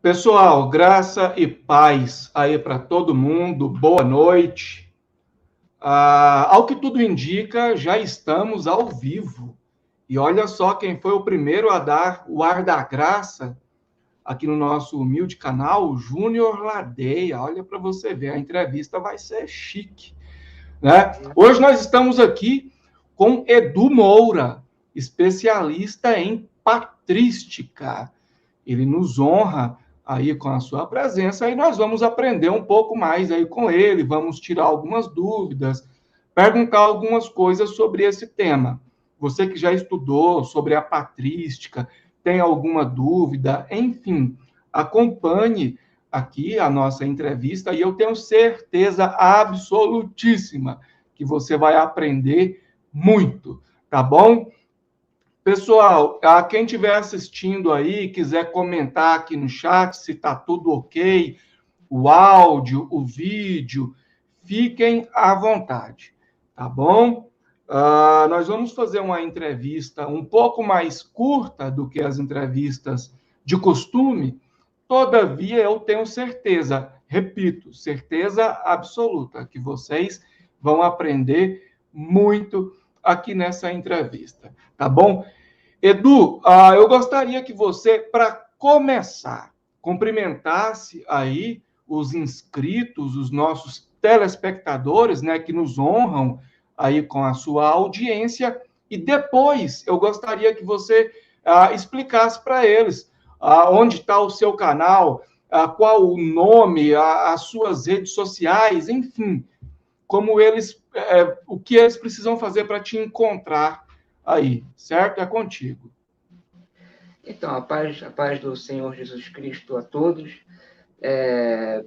Pessoal, graça e paz aí para todo mundo, boa noite. Ao que tudo indica, já estamos ao vivo. E olha só quem foi o primeiro a dar o ar da graça aqui no nosso humilde canal, o Júnior Ladeia. Olha para você ver, a entrevista vai ser chique, né? Hoje nós estamos aqui com Edu Moura, especialista em patrística. Ele nos honra aí com a sua presença e nós vamos aprender um pouco mais aí com ele, vamos tirar algumas dúvidas, perguntar algumas coisas sobre esse tema. Você que já estudou sobre a patrística, tem alguma dúvida, enfim, acompanhe aqui a nossa entrevista e eu tenho certeza absolutíssima que você vai aprender muito, tá bom? Pessoal, quem estiver assistindo aí, quiser comentar aqui no chat se está tudo ok, o áudio, o vídeo, fiquem à vontade, tá bom? Nós vamos fazer uma entrevista um pouco mais curta do que as entrevistas de costume, todavia eu tenho certeza, repito, certeza absoluta, que vocês vão aprender muito aqui nessa entrevista, tá bom? Edu, eu gostaria que você, para começar, cumprimentasse aí os inscritos, os nossos telespectadores, né, que nos honram aí com a sua audiência, e depois eu gostaria que você explicasse para eles onde está o seu canal, qual o nome, as suas redes sociais, enfim, como eles, o que eles precisam fazer para te encontrar aí, certo? É contigo. Então, a paz do Senhor Jesus Cristo a todos.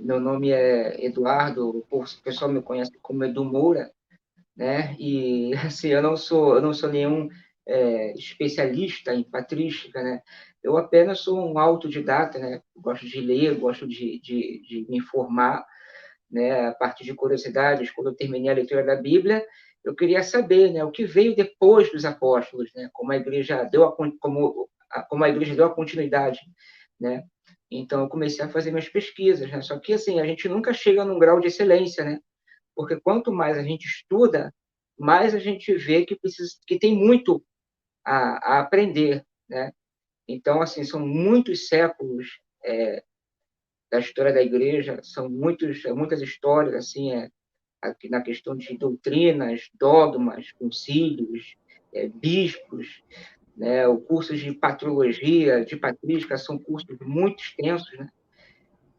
Meu nome é Eduardo, o pessoal me conhece como Edu Moura, né? E assim, eu não sou nenhum especialista em patrística, né? Eu apenas sou um autodidata, né? Gosto de ler, gosto de me informar, né? A partir de curiosidades, quando eu terminei a leitura da Bíblia, eu queria saber, né, o que veio depois dos apóstolos, né? Como a igreja deu a igreja deu a continuidade, né? Então eu comecei a fazer minhas pesquisas, né? Só que assim, a gente nunca chega num grau de excelência, né? Porque quanto mais a gente estuda, mais a gente vê que tem muito a aprender, né? Então assim, são muitos séculos da história da igreja, são muitas histórias assim, na questão de doutrinas, dogmas, concílios, bispos, né? O curso de patrologia, de patrística, são cursos muito extensos, né?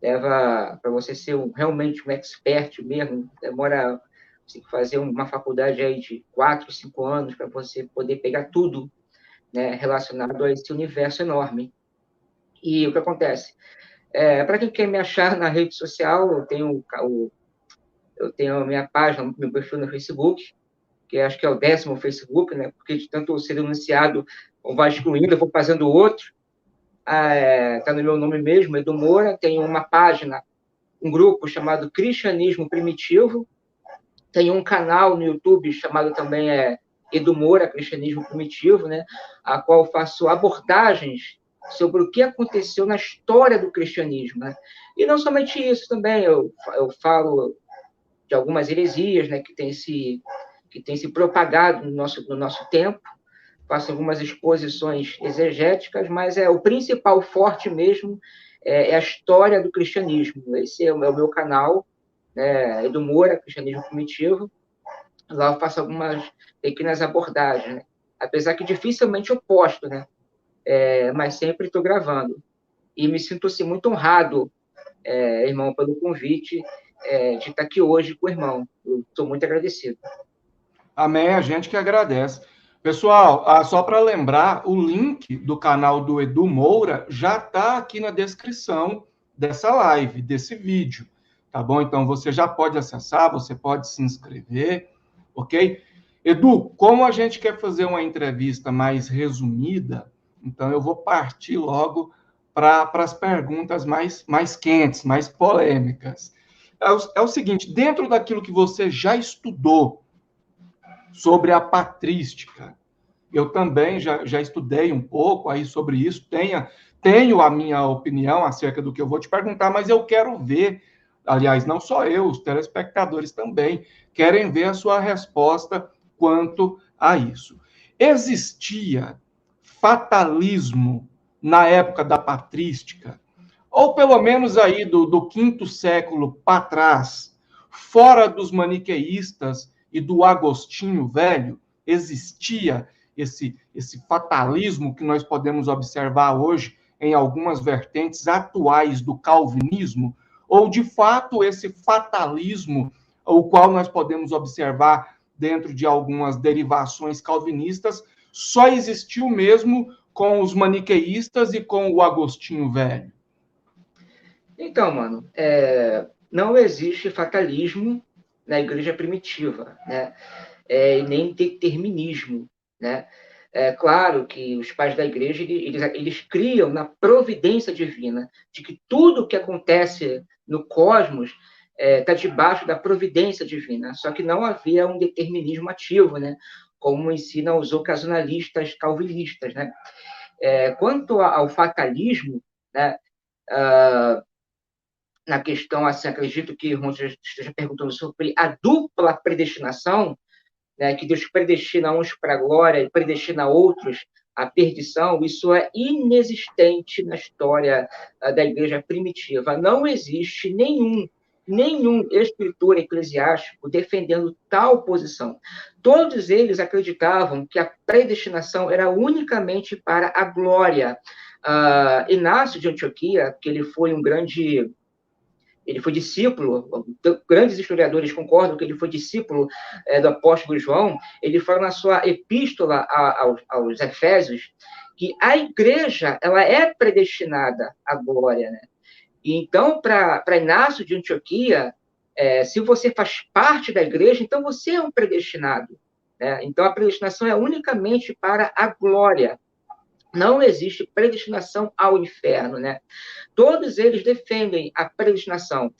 Leva para você ser realmente um expert mesmo, demora você fazer uma faculdade aí de 4, 5 anos para você poder pegar tudo, né, relacionado a esse universo enorme. E o que acontece? Para quem quer me achar na rede social, eu tenho a minha página, meu perfil no Facebook, que acho que é o 10º Facebook, né? Porque de tanto ser denunciado, vai excluindo, eu vou fazendo outro. Está no meu nome mesmo, Edu Moura. Tem uma página, um grupo chamado Cristianismo Primitivo. Tem um canal no YouTube chamado também Edu Moura, Cristianismo Primitivo, né? A qual eu faço abordagens sobre o que aconteceu na história do cristianismo, né? E não somente isso também, eu falo de algumas heresias, né, que têm se propagado no nosso tempo, faço algumas exposições exegéticas, mas o principal forte mesmo é a história do cristianismo. Esse é o meu canal, né, Edu Moura, Cristianismo Primitivo. Lá eu faço algumas pequenas abordagens, né? Apesar que dificilmente eu posto, né? Mas sempre estou gravando. E me sinto assim, muito honrado, irmão, pelo convite de estar aqui hoje com o irmão. Eu estou muito agradecido. Amém, a gente que agradece. Pessoal, só para lembrar, o link do canal do Edu Moura já está aqui na descrição dessa live, desse vídeo, tá bom? Então você já pode acessar, você pode se inscrever, ok? Edu, como a gente quer fazer uma entrevista mais resumida, então eu vou partir logo para as perguntas mais quentes, mais polêmicas. É o seguinte, dentro daquilo que você já estudou sobre a patrística, Eu também já estudei um pouco aí sobre isso, tenho a minha opinião acerca do que eu vou te perguntar, mas eu quero ver, aliás, não só eu, os telespectadores também, querem ver a sua resposta quanto a isso. Existia fatalismo na época da patrística, ou pelo menos aí do quinto século para trás, fora dos maniqueístas e do Agostinho Velho, existia esse fatalismo que nós podemos observar hoje em algumas vertentes atuais do calvinismo, ou de fato esse fatalismo, o qual nós podemos observar dentro de algumas derivações calvinistas, só existiu mesmo com os maniqueístas e com o Agostinho Velho? Então, mano, não existe fatalismo na igreja primitiva, né? E nem determinismo, né? É claro que os pais da igreja eles criam na providência divina, de que tudo que acontece no cosmos está debaixo da providência divina, só que não havia um determinismo ativo, né? Como ensinam os ocasionalistas calvinistas, né? Quanto ao fatalismo, né? Na questão, assim, acredito que o Ron esteja perguntando sobre a dupla predestinação, né, que Deus predestina uns para a glória e predestina outros à perdição, isso é inexistente na história da igreja primitiva. Não existe nenhum escritor eclesiástico defendendo tal posição. Todos eles acreditavam que a predestinação era unicamente para a glória. Inácio de Antioquia, que ele foi discípulo, grandes historiadores concordam que ele foi discípulo do apóstolo João, ele fala na sua epístola aos Efésios que a igreja ela é predestinada à glória, né? E então, para Inácio de Antioquia, se você faz parte da igreja, então você é um predestinado, né? Então, a predestinação é unicamente para a glória. Não existe predestinação ao inferno, né? Todos eles defendem a predestinação.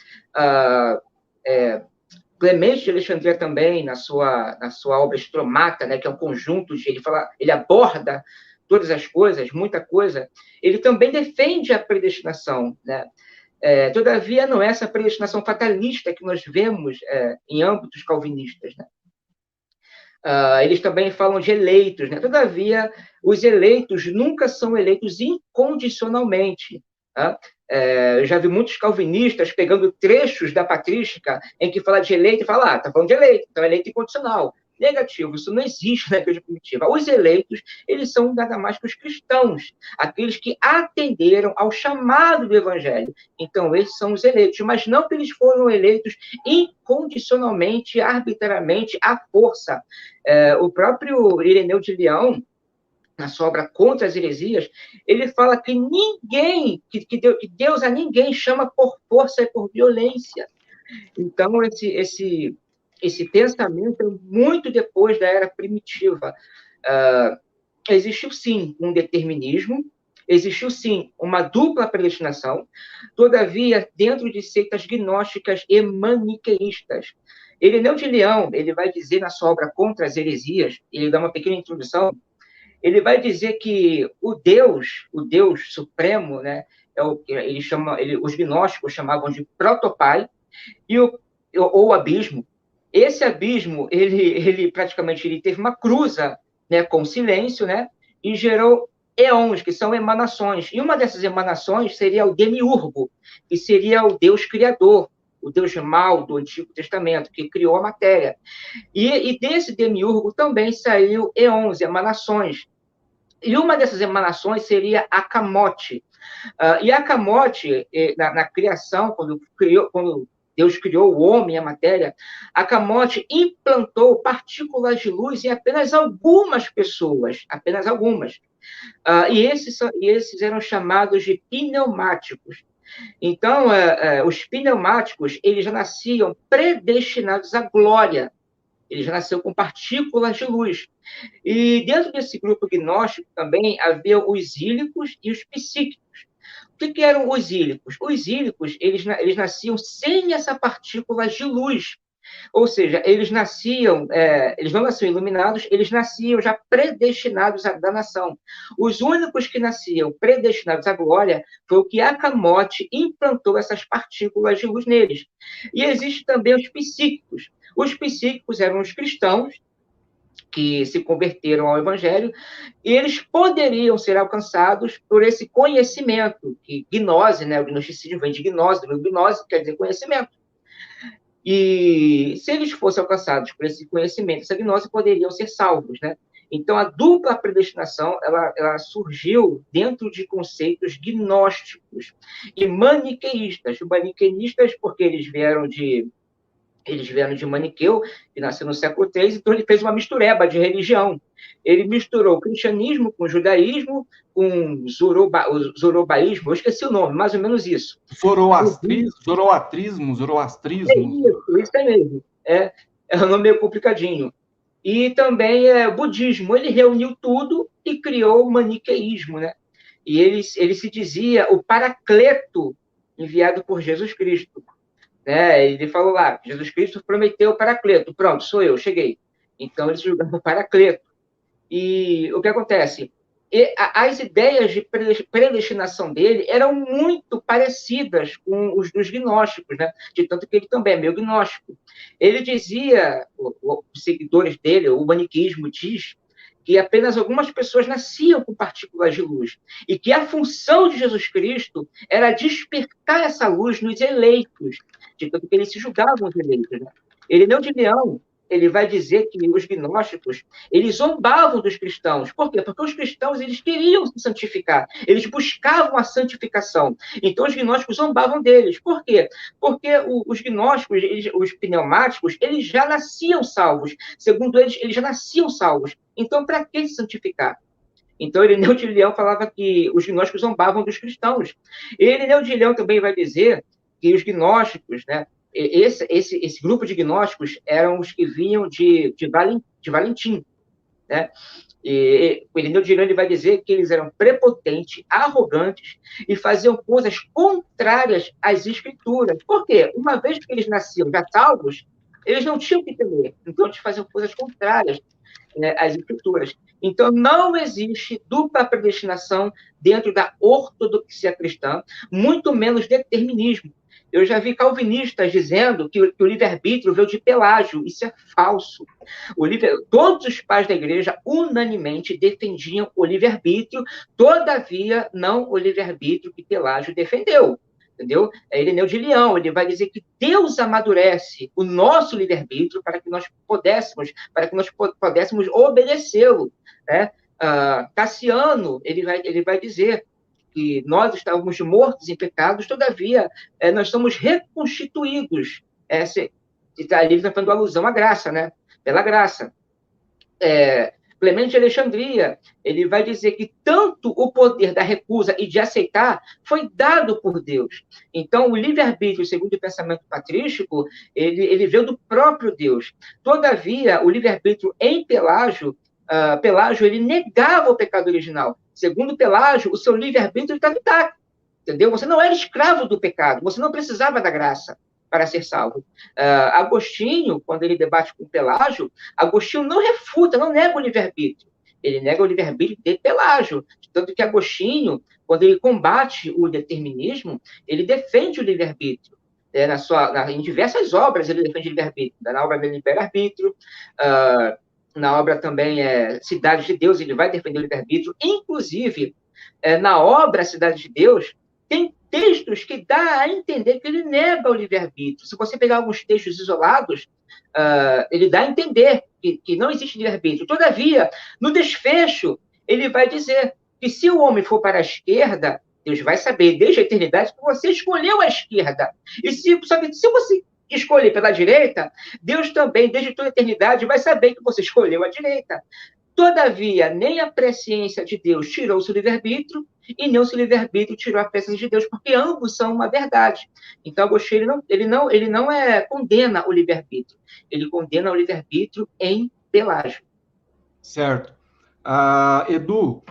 Clemente de Alexandria também, na sua obra Estromata, né, que é um conjunto ele aborda todas as coisas, muita coisa, ele também defende a predestinação, né? Todavia, não é essa predestinação fatalista que nós vemos em âmbitos calvinistas, né? Eles também falam de eleitos, né? Todavia, os eleitos nunca são eleitos incondicionalmente. Tá? Eu já vi muitos calvinistas pegando trechos da patrística em que fala de eleito e fala, está falando de eleito, então é eleito incondicional. Negativo, isso não existe na igreja primitiva. Os eleitos, eles são nada mais que os cristãos, aqueles que atenderam ao chamado do evangelho. Então, esses são os eleitos, mas não que eles foram eleitos incondicionalmente, arbitrariamente, à força. O próprio Ireneu de Leão, na sua obra Contra as Heresias, ele fala que que Deus a ninguém chama por força e por violência. Então, esse pensamento é muito depois da era primitiva. Existiu, sim, um determinismo, existiu, sim, uma dupla predestinação, todavia, dentro de seitas gnósticas e maniqueístas. Ireneu de Leão, ele vai dizer na sua obra Contra as Heresias, ele dá uma pequena introdução, ele vai dizer que o Deus supremo, né, os gnósticos chamavam de protopai, ou abismo. Esse abismo, ele praticamente teve uma cruza, né, com silêncio, né, e gerou éons, que são emanações. E uma dessas emanações seria o demiurgo, que seria o Deus criador, o Deus mau do Antigo Testamento, que criou a matéria. E desse demiurgo também saiu éons, emanações. E uma dessas emanações seria a Camote. E a Camote, na criação, quando Deus criou o homem e a matéria, a Camote implantou partículas de luz em apenas algumas pessoas, apenas algumas. E esses eram chamados de pneumáticos. Então, os pneumáticos, eles já nasciam predestinados à glória. Ele já nasceu com partículas de luz. E dentro desse grupo gnóstico também havia os ílicos e os psíquicos. O que eram os ílicos? Os ílicos, eles nasciam sem essa partícula de luz. Ou seja, eles não nasciam iluminados, eles nasciam já predestinados à danação. Os únicos que nasciam predestinados à glória foi o que Acamote implantou essas partículas de luz neles. E existem também os psíquicos. Os psíquicos eram os cristãos que se converteram ao Evangelho, e eles poderiam ser alcançados por esse conhecimento, que gnose, né? O gnosticismo vem de gnose, gnose quer dizer conhecimento. E se eles fossem alcançados por esse conhecimento, essa gnose, poderiam ser salvos, né? Então, a dupla predestinação, ela surgiu dentro de conceitos gnósticos e maniqueístas. Maniqueístas porque eles vieram de Maniqueu, que nasceu no século III, então ele fez uma mistureba de religião. Ele misturou o cristianismo com o judaísmo, com o zorobaísmo, eu esqueci o nome, mais ou menos isso. Zoroastrismo. Isso é mesmo. É um nome meio complicadinho. E também o budismo. Ele reuniu tudo e criou o maniqueísmo, né? E ele se dizia o Paracleto enviado por Jesus Cristo. Né? Ele falou lá, Jesus Cristo prometeu o Paracleto. Pronto, sou eu, cheguei. Então, eles julgavam o Paracleto. E o que acontece? As ideias de predestinação dele eram muito parecidas com os dos gnósticos, né? De tanto que ele também é meio gnóstico. Ele dizia, os seguidores dele, o maniqueísmo diz, que apenas algumas pessoas nasciam com partículas de luz, e que a função de Jesus Cristo era despertar essa luz nos eleitos, de tanto que eles se julgavam os eleitos. Né? Irineu de Leão, ele vai dizer que os gnósticos, eles zombavam dos cristãos. Por quê? Porque os cristãos, eles queriam se santificar, eles buscavam a santificação. Então, os gnósticos zombavam deles. Por quê? Porque os gnósticos, os pneumáticos, eles já nasciam salvos. Segundo eles já nasciam salvos. Então, para que se santificar? Então, Irineu de Leão falava que os gnósticos zombavam dos cristãos. E Irineu de Leão também vai dizer que os gnósticos, né, esse grupo de gnósticos eram os que vinham de Valentim, né? E o Irineu de Leão ele vai dizer que eles eram prepotentes, arrogantes e faziam coisas contrárias às escrituras. Por quê? Uma vez que eles nasciam já salvos, eles não tinham que temer. Então, eles faziam coisas contrárias, né, às escrituras. Então, não existe dupla predestinação dentro da ortodoxia cristã, muito menos determinismo. Eu já vi calvinistas dizendo que o livre-arbítrio veio de Pelágio. Isso é falso. Todos os pais da igreja, unanimemente, defendiam o livre-arbítrio, todavia, não o livre-arbítrio que Pelágio defendeu. Entendeu? Irineu de Leão, ele vai dizer que Deus amadurece o nosso livre-arbítrio para que nós pudéssemos obedecê-lo. Né? Cassiano, ele vai dizer que nós estávamos mortos em pecados, todavia, nós somos reconstituídos. Ele está fazendo alusão à graça, né? Pela graça. Clemente de Alexandria, ele vai dizer que tanto o poder da recusa e de aceitar foi dado por Deus. Então, o livre-arbítrio, segundo o pensamento patrístico, ele veio do próprio Deus. Todavia, o livre-arbítrio em Pelágio, Pelágio, ele negava o pecado original. Segundo Pelágio, o seu livre-arbítrio estava intacto, entendeu? Você não era escravo do pecado, você não precisava da graça para ser salvo. Agostinho, quando ele debate com Pelágio, Agostinho não refuta, não nega o livre-arbítrio. Ele nega o livre-arbítrio de Pelágio. Tanto que Agostinho, quando ele combate o determinismo, ele defende o livre-arbítrio. Em diversas obras ele defende o livre-arbítrio. Na obra dele, Livre-arbítrio, na obra também Cidade de Deus, ele vai defender o livre-arbítrio. Inclusive, na obra Cidade de Deus, tem textos que dá a entender que ele nega o livre-arbítrio. Se você pegar alguns textos isolados, ele dá a entender que não existe livre-arbítrio. Todavia, no desfecho, ele vai dizer que se o homem for para a esquerda, Deus vai saber desde a eternidade que você escolheu a esquerda. E se você escolher pela direita, Deus também, desde toda a eternidade, vai saber que você escolheu a direita. Todavia, nem a presciência de Deus tirou o seu livre-arbítrio, e nem o seu livre-arbítrio tirou a presciência de Deus, porque ambos são uma verdade. Então, Agostinho, ele não condena o livre-arbítrio, ele condena o livre-arbítrio em Pelágio. Certo. Edu,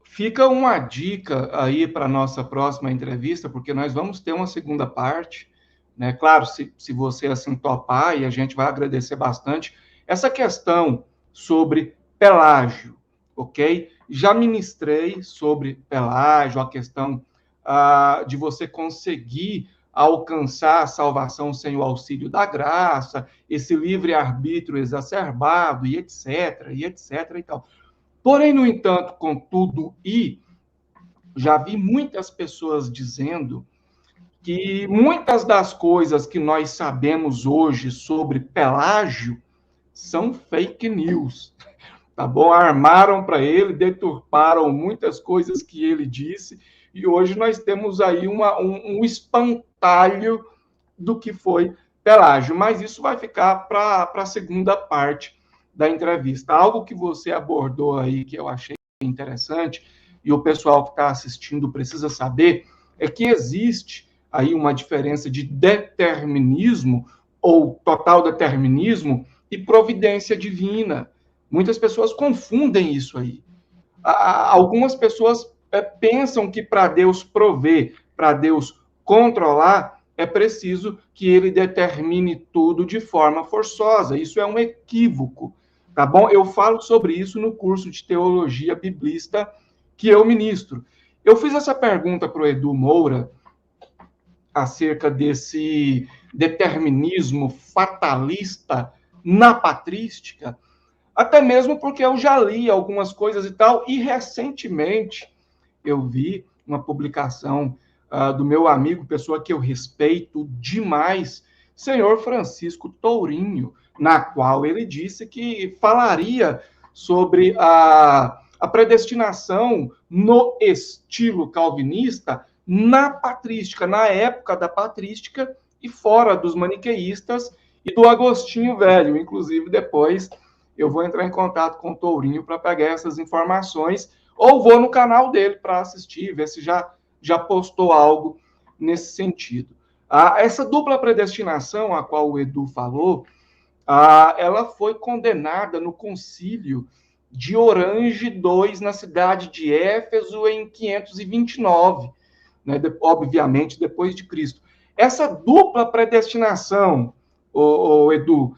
fica uma dica aí para a nossa próxima entrevista, porque nós vamos ter uma segunda parte, né? Claro, se você assim topar, e a gente vai agradecer bastante, essa questão sobre pelágio, ok? Já ministrei sobre pelágio, a questão de você conseguir alcançar a salvação sem o auxílio da graça, esse livre-arbítrio exacerbado, e etc, e etc e tal. Porém, no entanto, contudo, já vi muitas pessoas dizendo que muitas das coisas que nós sabemos hoje sobre Pelágio são fake news, tá bom? Armaram para ele, deturparam muitas coisas que ele disse, e hoje nós temos aí um espantalho do que foi Pelágio, mas isso vai ficar para a segunda parte da entrevista. Algo que você abordou aí, que eu achei interessante, e o pessoal que está assistindo precisa saber, é que existe aí uma diferença de determinismo ou total determinismo e providência divina. Muitas pessoas confundem isso aí. Algumas pessoas pensam que para Deus prover, para Deus controlar, é preciso que ele determine tudo de forma forçosa. Isso é um equívoco, tá bom? Eu falo sobre isso no curso de teologia biblista que eu ministro. Eu fiz essa pergunta para o Edu Moura acerca desse determinismo fatalista na patrística, até mesmo porque eu já li algumas coisas e tal, e recentemente eu vi uma publicação do meu amigo, pessoa que eu respeito demais, senhor Francisco Tourinho, na qual ele disse que falaria sobre a predestinação no estilo calvinista na patrística, na época da patrística e fora dos maniqueístas e do Agostinho Velho. Inclusive, depois eu vou entrar em contato com o Tourinho para pegar essas informações, ou vou no canal dele para assistir, ver se já postou algo nesse sentido. Essa dupla predestinação, a qual o Edu falou, ela foi condenada no concílio de Orange II, na cidade de Éfeso, em 529, né, obviamente depois de Cristo. Essa dupla predestinação, Edu,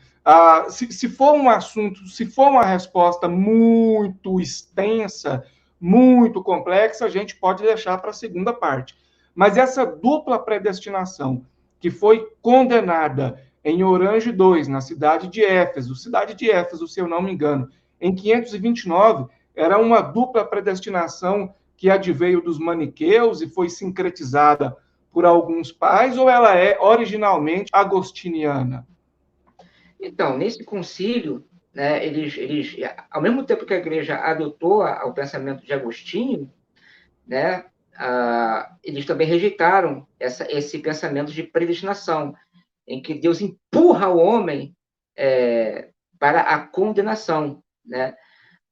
se for um assunto, se for uma resposta muito extensa, muito complexa, a gente pode deixar para a segunda parte. Mas essa dupla predestinação, que foi condenada em Orange II, na cidade de Éfeso, se eu não me engano, em 529, era uma dupla predestinação que adveio dos maniqueus e foi sincretizada por alguns pais, ou ela é originalmente agostiniana? Então, nesse concílio, né, ao mesmo tempo que a igreja adotou o pensamento de Agostinho, né, eles também rejeitaram esse pensamento de predestinação, em que Deus empurra o homem para a condenação, né?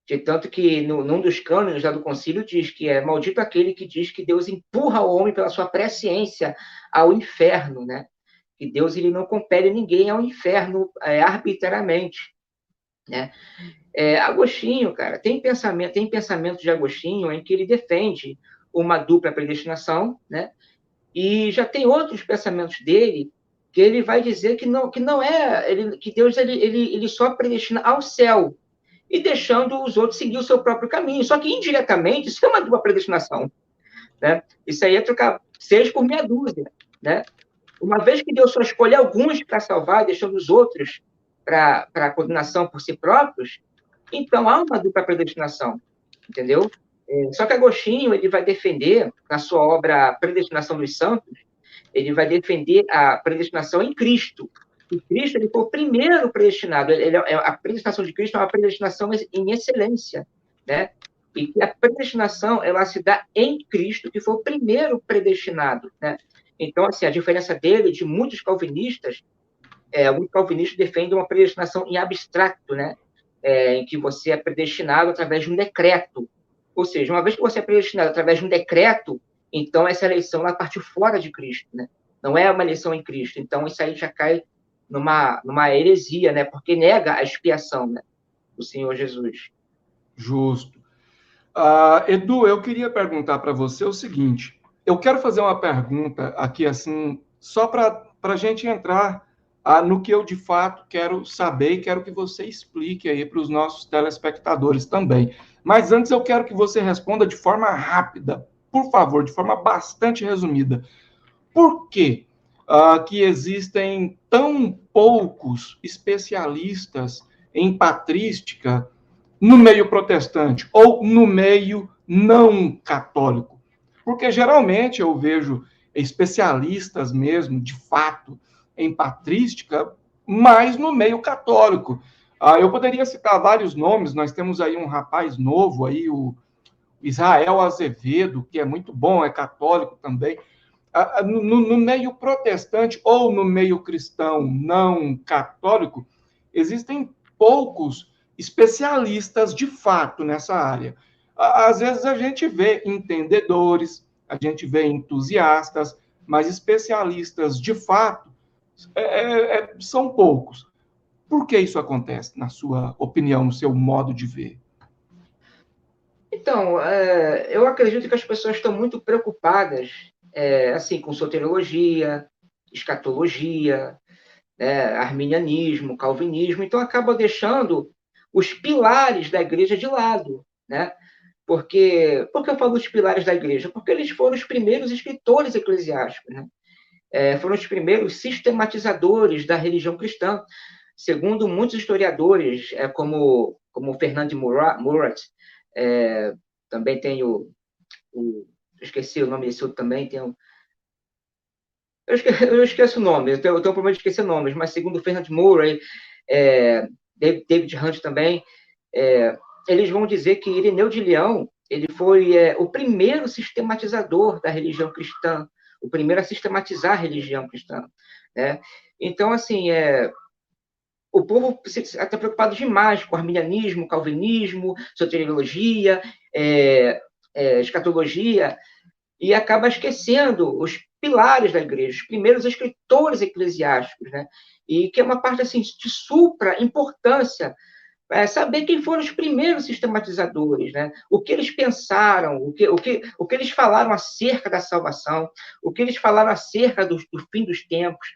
De tanto que, num dos cânones do concílio, diz que é maldito aquele que diz que Deus empurra o homem pela sua presciência ao inferno, né? Que Deus ele não compele ninguém ao inferno arbitrariamente, né? Agostinho, cara, tem pensamento de Agostinho em que ele defende uma dupla predestinação, né? E já tem outros pensamentos dele que ele vai dizer que não é que Deus ele só predestina ao céu e deixando os outros seguir o seu próprio caminho. Só que indiretamente isso é uma dupla predestinação, né? Isso aí é trocar 6 por meia dúzia, né? Uma vez que Deus só escolhe alguns para salvar, deixando os outros para a condenação por si próprios, então há uma dupla predestinação, entendeu? Só que Agostinho ele vai defender, na sua obra Predestinação dos Santos, ele vai defender a predestinação em Cristo. E Cristo ele foi o primeiro predestinado. A predestinação de Cristo é uma predestinação em excelência, né? E que a predestinação ela se dá em Cristo, que foi o primeiro predestinado, né? Então, assim, a diferença dele de muitos calvinistas, muitos calvinistas defendem uma predestinação em abstrato, né? Em que você é predestinado através de um decreto. Ou seja, uma vez que você é predestinado através de um decreto, então essa eleição ela partiu fora de Cristo, né? Não é uma eleição em Cristo. Então isso aí já cai numa heresia, né? Porque nega a expiação, né, do Senhor Jesus. Justo. Edu, eu queria perguntar para você o seguinte. Eu quero fazer uma pergunta aqui, assim, só para para a gente entrar no que eu, de fato, quero saber e quero que você explique aí para os nossos telespectadores também. Mas antes eu quero que você responda de forma rápida, por favor, de forma bastante resumida. Por que que existem tão poucos especialistas em patrística no meio protestante ou no meio não católico? Porque geralmente eu vejo especialistas mesmo, de fato, em patrística, mais no meio católico. Eu poderia citar vários nomes, nós temos aí um rapaz novo, aí, o Israel Azevedo, que é muito bom, é católico também. No meio protestante ou no meio cristão não católico, existem poucos especialistas de fato nessa área. Às vezes a gente vê entendedores, a gente vê entusiastas, mas especialistas de fato são poucos. Por que isso acontece, na sua opinião, no seu modo de ver? Então, eu acredito que as pessoas estão muito preocupadas, assim, com soteriologia, escatologia, arminianismo, calvinismo, então acaba deixando os pilares da igreja de lado, né? Por que eu falo os pilares da igreja? Porque eles foram os primeiros escritores eclesiásticos, né? Foram os primeiros sistematizadores da religião cristã. Segundo muitos historiadores, como Fernand Murat, também tem esqueci o nome desse outro também, eu esqueço o nome, eu tenho um problema de esquecer nomes, mas segundo o Fernand Murray, David Hunt também, eles vão dizer que Irineu de Leão ele foi o primeiro sistematizador da religião cristã, o primeiro a sistematizar a religião cristã, né? Então, assim, o povo está preocupado demais com arminianismo, calvinismo, soteriologia, escatologia, e acaba esquecendo os pilares da igreja, os primeiros escritores eclesiásticos, né? E que é uma parte assim de supra importância, saber quem foram os primeiros sistematizadores, né? O que eles pensaram, o que eles falaram acerca da salvação, o que eles falaram acerca do fim dos tempos,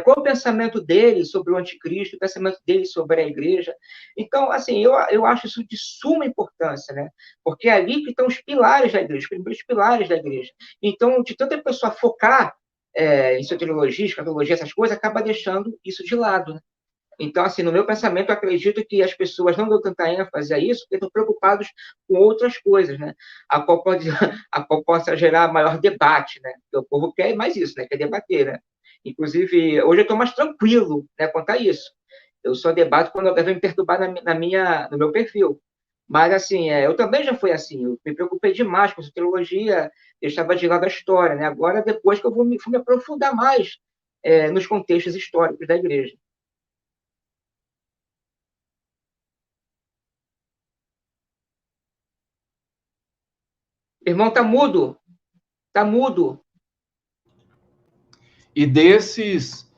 qual o pensamento deles sobre o anticristo, o pensamento deles sobre a igreja. Então, assim, eu acho isso de suma importância, né? Porque é ali que estão os pilares da igreja, os primeiros pilares da igreja. Então, de tanta pessoa focar em soteriologia, escatologia, essas coisas, acaba deixando isso de lado, né? Então, assim, no meu pensamento, eu acredito que as pessoas não dão tanta ênfase a isso porque estão preocupados com outras coisas, né? A qual pode, a qual possa gerar maior debate, né? Porque o povo quer mais isso, né? Quer debater, né? Inclusive, hoje eu estou mais tranquilo, né, quanto a isso. Eu só debato quando alguém vem me perturbar no meu perfil. Mas, assim, eu também já fui assim. Eu me preocupei demais com essa teologia, deixava de lado a história, né? Agora, depois que eu fui me aprofundar mais nos contextos históricos da igreja. Irmão, tá mudo. Tá mudo. E desses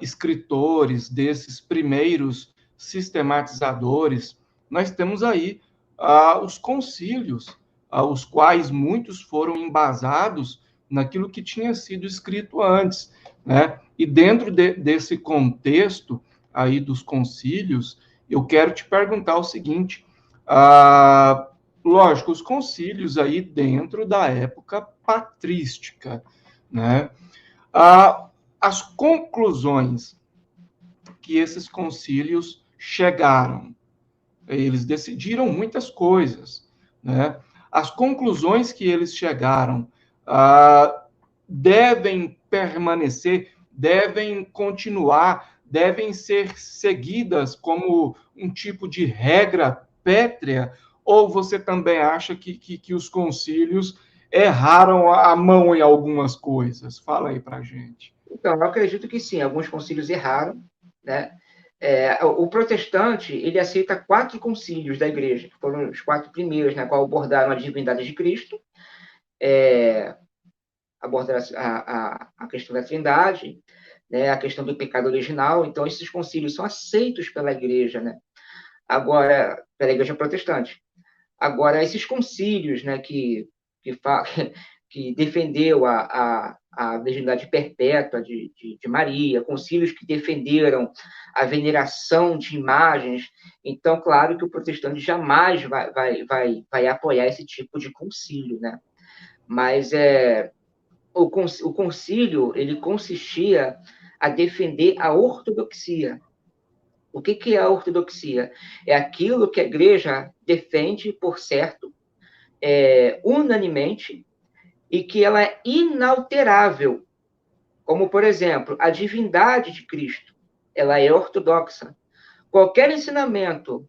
escritores, desses primeiros sistematizadores, nós temos aí os concílios, os quais muitos foram embasados naquilo que tinha sido escrito antes, né? E dentro desse contexto aí dos concílios, eu quero te perguntar o seguinte: lógico, os concílios aí dentro da época patrística, né? As conclusões que esses concílios chegaram. Eles decidiram muitas coisas, né? As conclusões que eles chegaram devem permanecer, devem continuar, devem ser seguidas como um tipo de regra pétrea, ou você também acha que os concílios erraram a mão em algumas coisas? Fala aí para gente. Então, eu acredito que sim, alguns concílios erraram, né? O protestante, ele aceita 4 concílios da igreja, que foram os 4 primeiros, na qual abordaram a divindade de Cristo, abordaram a questão da trindade, né? A questão do pecado original. Então, esses concílios são aceitos pela igreja, né? Agora, pela igreja protestante. Agora, esses concílios, né, que que defendeu a virgindade perpétua de Maria, concílios que defenderam a veneração de imagens. Então, claro que o protestante jamais vai apoiar esse tipo de concílio, né? Mas o concílio, ele consistia a defender a ortodoxia. O que é a ortodoxia? É aquilo que a igreja defende, por certo, unanimemente, e que ela é inalterável. Como, por exemplo, a divindade de Cristo, ela é ortodoxa. Qualquer ensinamento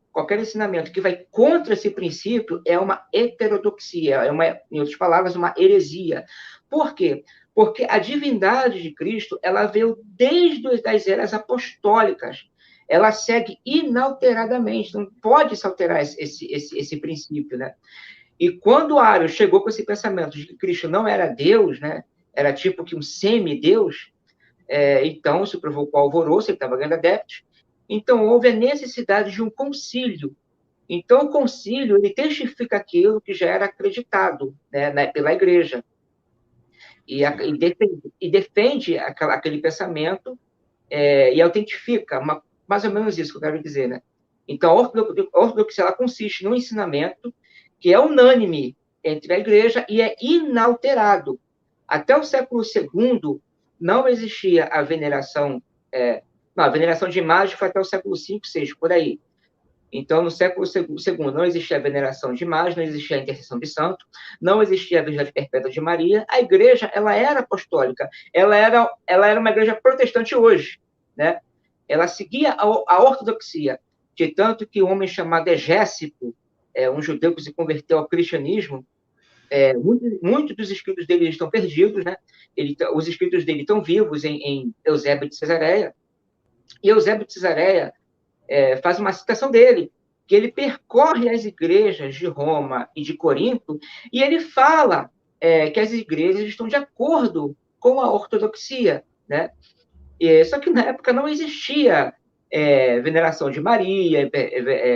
que vai contra esse princípio é uma heterodoxia, em outras palavras, uma heresia. Por quê? Porque a divindade de Cristo, ela veio desde as eras apostólicas. Ela segue inalteradamente, não pode se alterar esse princípio, né? E quando Ario chegou com esse pensamento de que Cristo não era Deus, né? Era tipo que um semideus, então se provocou alvoroço, ele estava ganhando adeptos. Então houve a necessidade de um concílio. Então o concílio, ele testifica aquilo que já era acreditado, né, pela igreja. E defende aquele pensamento e autentifica, mais ou menos isso que eu quero dizer, né? Então a ortodoxia, ela consiste no ensinamento que é unânime entre a igreja e é inalterado. Até o século II, não existia a veneração. A veneração de imagem foi até o século V, VI, por aí. Então, no século II, não existia a veneração de imagem, não existia a intercessão de santo, não existia a virgindade perpétua de Maria. A igreja, ela era apostólica, ela era uma igreja protestante hoje, né? Ela seguia a ortodoxia, de tanto que um homem chamado Egésipo, um judeu que se converteu ao cristianismo, muitos dos escritos dele estão perdidos, né? Os escritos dele estão vivos em Eusébio de Cesareia, e Eusébio de Cesareia faz uma citação dele, que ele percorre as igrejas de Roma e de Corinto, e ele fala que as igrejas estão de acordo com a ortodoxia, né? Só que na época não existia veneração de Maria,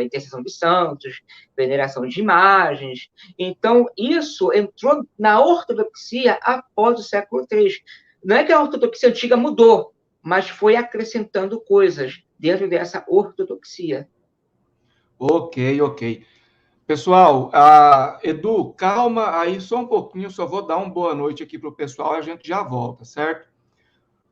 intercessão de santos, veneração de imagens. Então, isso entrou na ortodoxia após o século III. Não é que a ortodoxia antiga mudou, mas foi acrescentando coisas dentro dessa ortodoxia. Ok. Pessoal, Edu, calma aí só um pouquinho, só vou dar uma boa noite aqui para o pessoal e a gente já volta, certo?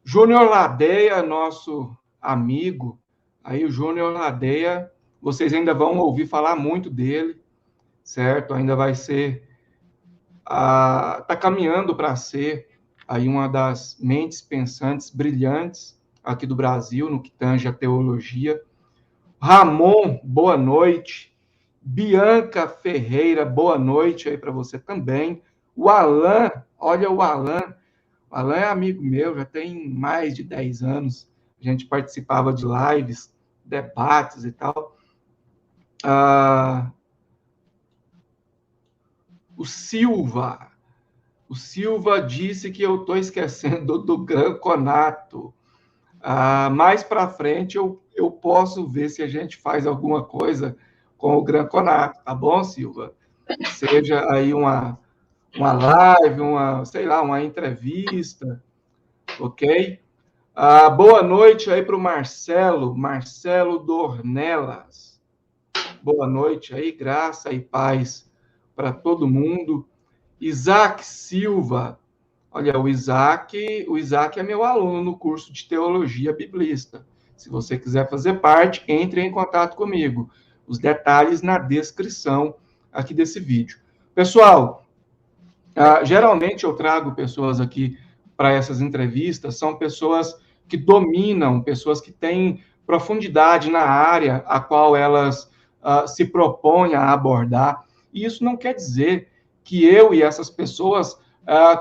Júnior Ladeia, nosso amigo, aí o Júnior Ladeia, vocês ainda vão ouvir falar muito dele, certo? Ainda vai ser, tá caminhando para ser aí uma das mentes pensantes brilhantes aqui do Brasil, no que tange a teologia. Ramon, boa noite. Bianca Ferreira, boa noite aí para você também. O Alan, olha o Alan. O Alan é amigo meu, já tem mais de 10 anos. A gente participava de lives, debates e tal. O Silva disse que eu estou esquecendo do Gran Conato. Mais para frente eu posso ver se a gente faz alguma coisa com o Gran Conato, tá bom, Silva? Seja aí uma live, uma entrevista, ok? Boa noite aí para o Marcelo Dornelas. Boa noite aí, graça e paz para todo mundo. Isaac Silva. Olha, o Isaac é meu aluno no curso de Teologia Biblista. Se você quiser fazer parte, entre em contato comigo. Os detalhes na descrição aqui desse vídeo. Pessoal, geralmente eu trago pessoas aqui para essas entrevistas, são pessoas que dominam, pessoas que têm profundidade na área a qual elas se propõem a abordar. E isso não quer dizer que eu e essas pessoas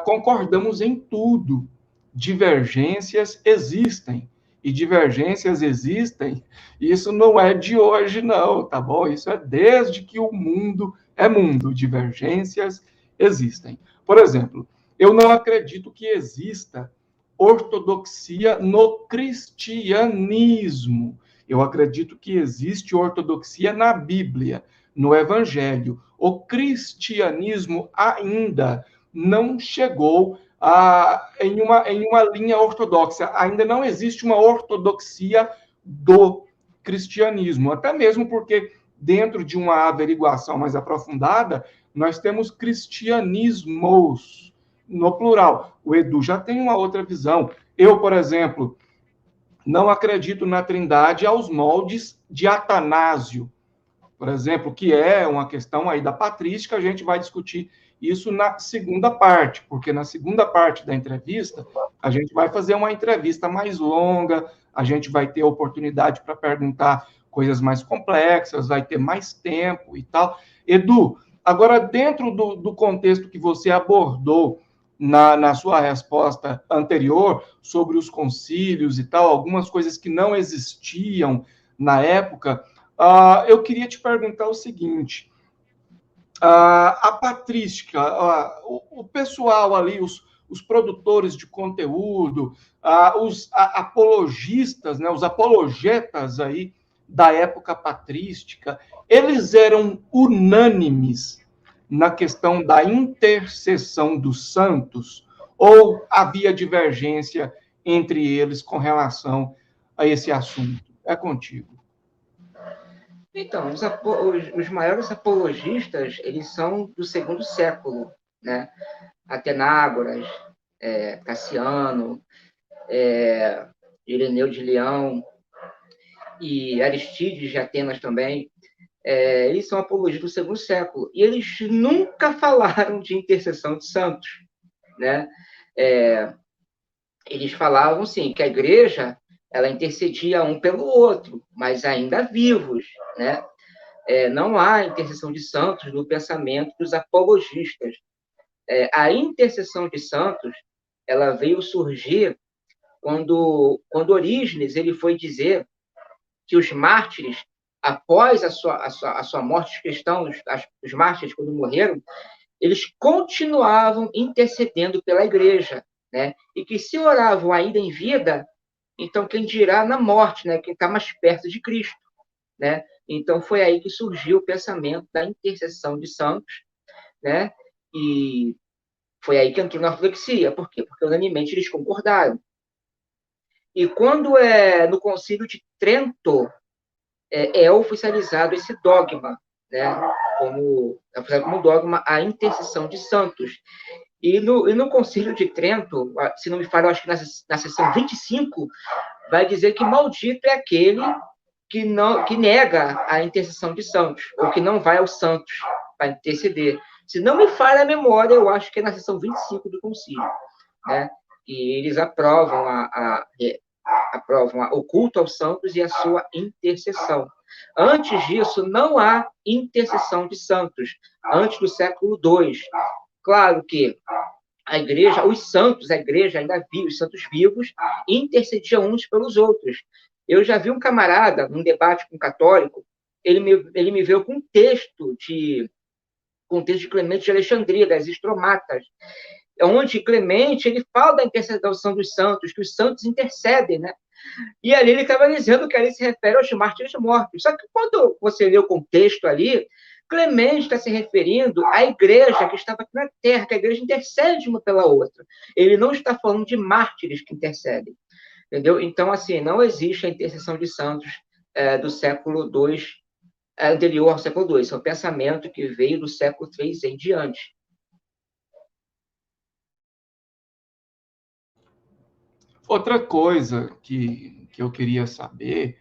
concordamos em tudo. Divergências existem. E divergências existem, isso não é de hoje, não, tá bom? Isso é desde que o mundo é mundo. Divergências existem. Por exemplo, eu não acredito que exista ortodoxia no cristianismo. Eu acredito que existe ortodoxia na Bíblia, no Evangelho. O cristianismo ainda não chegou em uma linha ortodoxa. Ainda não existe uma ortodoxia do cristianismo, até mesmo porque, dentro de uma averiguação mais aprofundada, nós temos cristianismos, no plural. O Edu já tem uma outra visão. Eu, por exemplo, não acredito na trindade aos moldes de Atanásio, por exemplo, que é uma questão aí da patrística. A gente vai discutir isso na segunda parte, porque na segunda parte da entrevista, a gente vai fazer uma entrevista mais longa, a gente vai ter oportunidade para perguntar coisas mais complexas, vai ter mais tempo e tal. Edu, agora, dentro do contexto que você abordou na sua resposta anterior sobre os concílios e tal, algumas coisas que não existiam na época, eu queria te perguntar o seguinte: a patrística, o pessoal ali, os produtores de conteúdo, os apologistas, né, os apologetas aí da época patrística, eles eram unânimes na questão da intercessão dos santos, ou havia divergência entre eles com relação a esse assunto? É contigo. Então, os maiores apologistas, eles são do segundo século, né? Atenágoras, Cassiano, Ireneu de Leão e Aristides de Atenas também. Eles são apologistas do segundo século. E eles nunca falaram de intercessão de santos, né? Eles falavam, sim, que a igreja ela intercedia um pelo outro, mas ainda vivos, né? Não há intercessão de santos no pensamento dos apologistas. A intercessão de santos ela veio surgir quando Orígenes ele foi dizer que os mártires, após a sua morte, os cristãos, os mártires, quando morreram, eles continuavam intercedendo pela igreja, né? E que se oravam ainda em vida, então quem dirá na morte, né? Quem está mais perto de Cristo, né? Então foi aí que surgiu o pensamento da intercessão de santos, né? E foi aí que entrou na ortodoxia. Por quê? Porque unanimemente eles concordaram. E quando no Concílio de Trento é oficializado esse dogma, né? Como dogma a intercessão de santos. E no Concílio de Trento, se não me falha, acho que na seção 25, vai dizer que maldito é aquele que nega a intercessão de santos, ou que não vai aos santos para interceder. Se não me falha a memória, eu acho que é na seção 25 do Concílio, né? E eles aprovam o culto aos santos e a sua intercessão. Antes disso, não há intercessão de santos, antes do século II. Claro que a igreja, a igreja ainda vive, os santos vivos, intercediam uns pelos outros. Eu já vi um camarada, num debate com um católico, ele me veio com um texto de Clemente de Alexandria, das Estromatas, onde Clemente ele fala da intercessão dos santos, que os santos intercedem, né? E ali ele estava dizendo que ali se refere aos mártires mortos. Só que quando você lê o contexto ali, Clemente está se referindo à igreja que estava aqui na Terra, que a igreja intercede uma pela outra. Ele não está falando de mártires que intercedem. Entendeu? Então, assim, não existe a intercessão de santos do século II, anterior ao século II. Isso é um pensamento que veio do século III em diante. Outra coisa que eu queria saber,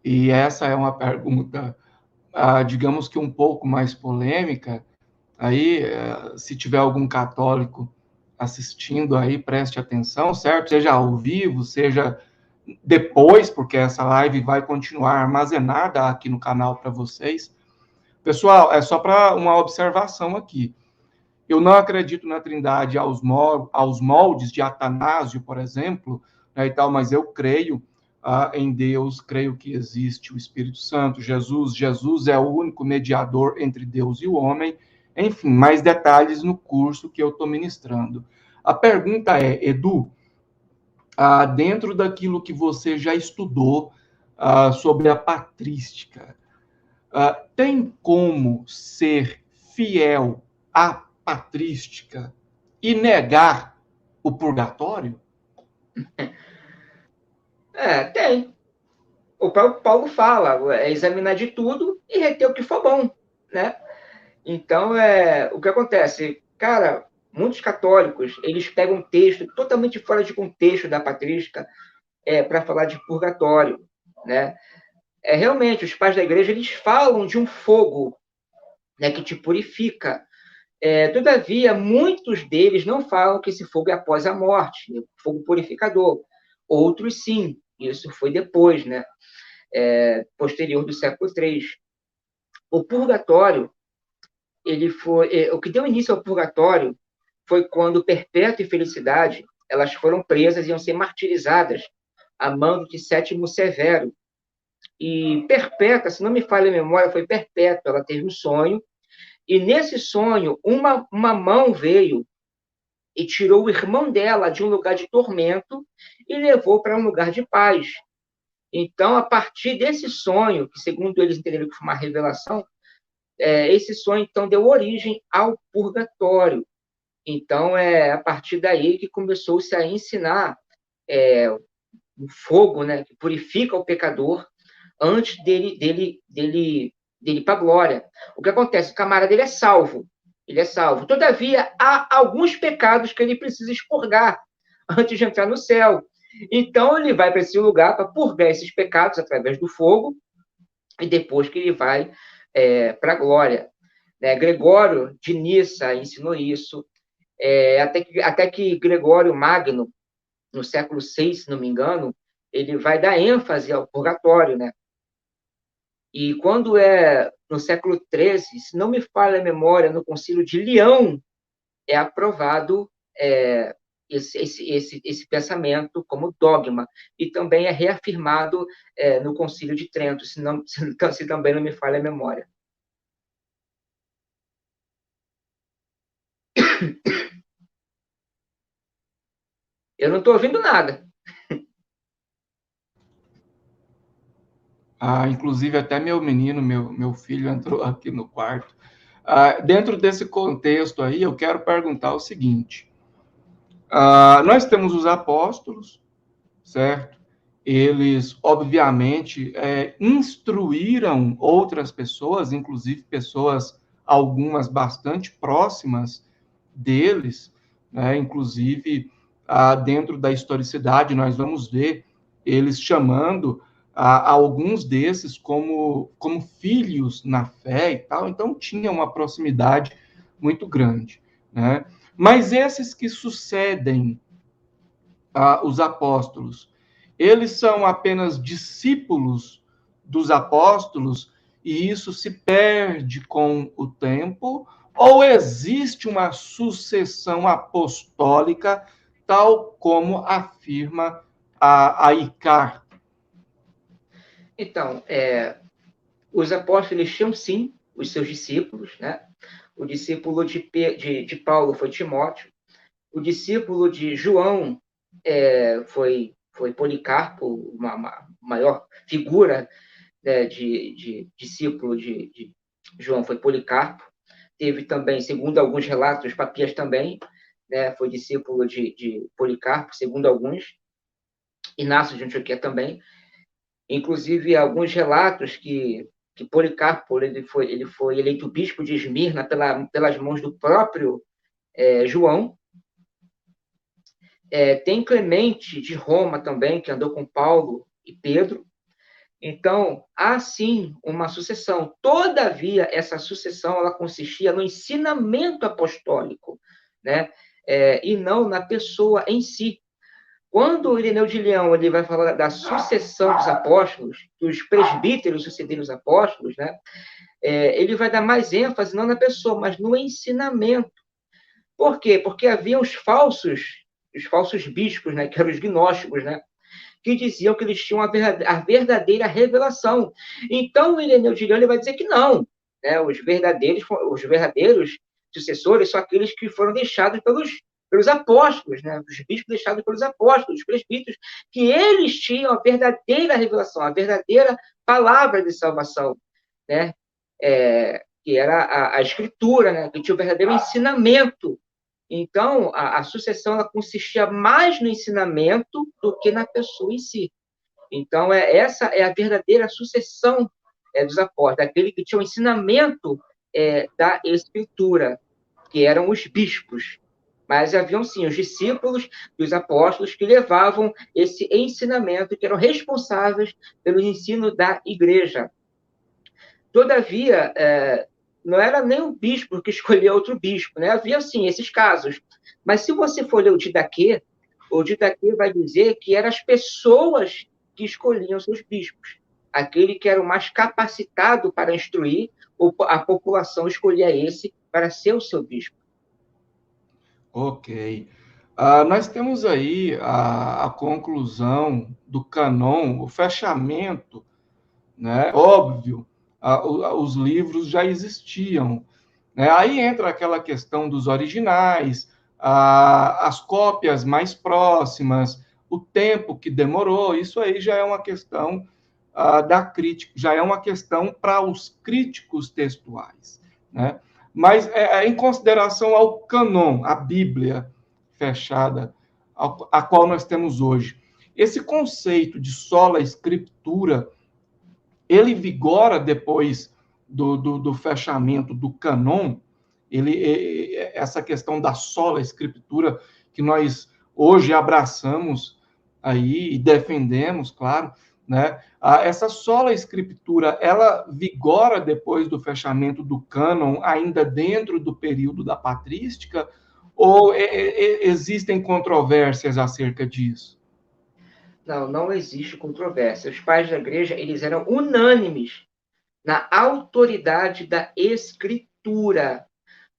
e essa é uma pergunta, digamos que um pouco mais polêmica, aí, se tiver algum católico assistindo aí, preste atenção, certo? Seja ao vivo, seja depois, porque essa live vai continuar armazenada aqui no canal para vocês. Pessoal, é só para uma observação aqui. Eu não acredito na trindade aos moldes de Atanásio, por exemplo, né, e tal, mas eu creio em Deus, creio que existe o Espírito Santo, Jesus é o único mediador entre Deus e o homem. Enfim, mais detalhes no curso que eu estou ministrando. A pergunta é, Edu, dentro daquilo que você já estudou sobre a patrística, tem como ser fiel à patrística e negar o purgatório? Tem. O próprio Paulo fala, é examinar de tudo e reter o que for bom, né? Então, o que acontece? Cara, muitos católicos, eles pegam um texto totalmente fora de contexto da patrística para falar de purgatório, né? Realmente, os pais da igreja, eles falam de um fogo, né, que te purifica. Todavia, muitos deles não falam que esse fogo é após a morte, né, fogo purificador. Outros, sim. Isso foi depois, né? Posterior do século III. O purgatório, o que deu início ao purgatório foi quando Perpétua e Felicidade elas foram presas e iam ser martirizadas a mando de Sétimo Severo. E Perpétua, se não me falha a memória, foi Perpétua. Ela teve um sonho, e nesse sonho, uma mão veio e tirou o irmão dela de um lugar de tormento e levou para um lugar de paz. Então, a partir desse sonho, que segundo eles entenderam que foi uma revelação, esse sonho, então, deu origem ao purgatório. Então, é a partir daí que começou-se a ensinar o fogo, né, que purifica o pecador antes dele ir para a glória. O que acontece? O camarada dele é salvo. Ele é salvo. Todavia, há alguns pecados que ele precisa expurgar antes de entrar no céu. Então, ele vai para esse lugar para purgar esses pecados através do fogo, e depois que ele vai para a glória. Né? Gregório de Nissa ensinou isso, até que Gregório Magno, no século VI, se não me engano, ele vai dar ênfase ao purgatório, né? E quando no século XIII, se não me falha a memória, no Concílio de Leão, é aprovado esse pensamento como dogma, e também é reafirmado no Concílio de Trento, se também não me falha a memória. Eu não estou ouvindo nada. Inclusive, até meu menino, meu filho, entrou aqui no quarto. Dentro desse contexto aí, eu quero perguntar o seguinte: nós temos os apóstolos, certo? Eles, obviamente, instruíram outras pessoas, inclusive pessoas, algumas bastante próximas deles, né? Inclusive, dentro da historicidade, nós vamos ver eles chamando alguns desses como filhos na fé e tal, então tinha uma proximidade muito grande, né? Mas esses que sucedem os apóstolos, eles são apenas discípulos dos apóstolos e isso se perde com o tempo, ou existe uma sucessão apostólica, tal como afirma a ICAR? Então, os apóstolos tinham, sim, os seus discípulos, né? O discípulo de Paulo foi Timóteo, o discípulo de João foi Policarpo, uma maior figura, né, de discípulo de João foi Policarpo. Teve também, segundo alguns relatos, Papias também, né, foi discípulo de Policarpo, segundo alguns. Inácio de Antioquia também. Inclusive, alguns relatos que Policarpo ele foi eleito bispo de Esmirna pelas mãos do próprio João. Tem Clemente de Roma também, que andou com Paulo e Pedro. Então, há sim uma sucessão. Todavia, essa sucessão ela consistia no ensinamento apostólico, né? E não na pessoa em si. Quando o Ireneu de Leão ele vai falar da sucessão dos apóstolos, que os presbíteros sucederam os apóstolos, né? Ele vai dar mais ênfase não na pessoa, mas no ensinamento. Por quê? Porque havia os falsos bispos, né? Que eram os gnósticos, né? Que diziam que eles tinham a verdadeira revelação. Então, o Ireneu de Leão ele vai dizer que não. Né? Os verdadeiros sucessores são aqueles que foram deixados pelos apóstolos, né? Os bispos deixados pelos apóstolos, os presbíteros, que eles tinham a verdadeira revelação, a verdadeira palavra de salvação, né? Que era a escritura, né? Que tinha o verdadeiro ensinamento Então, a sucessão ela consistia mais no ensinamento do que na pessoa em si. Então, essa é a verdadeira sucessão dos apóstolos, daquele que tinha o ensinamento da Escritura, que eram os bispos. Mas haviam, sim, os discípulos dos apóstolos que levavam esse ensinamento, que eram responsáveis pelo ensino da igreja. Todavia, não era nem o bispo que escolhia outro bispo, né? Havia, sim, esses casos. Mas se você for ler o Didaquê vai dizer que eram as pessoas que escolhiam seus bispos. Aquele que era o mais capacitado para instruir, a população escolhia esse para ser o seu bispo. Ok. Nós temos aí a conclusão do cânon, o fechamento, né? Óbvio, os livros já existiam, né? Aí entra aquela questão dos originais, as cópias mais próximas, o tempo que demorou, isso aí já é uma questão da crítica, já é uma questão para os críticos textuais, né? Mas em consideração ao cânon, a Bíblia fechada, a qual nós temos hoje, esse conceito de sola escritura, ele vigora depois do fechamento do cânon, essa questão da sola escritura que nós hoje abraçamos aí e defendemos, claro, né? Essa sola escritura, ela vigora depois do fechamento do cânon, ainda dentro do período da patrística, ou existem controvérsias acerca disso? Não existe controvérsia. Os pais da igreja, eles eram unânimes na autoridade da Escritura.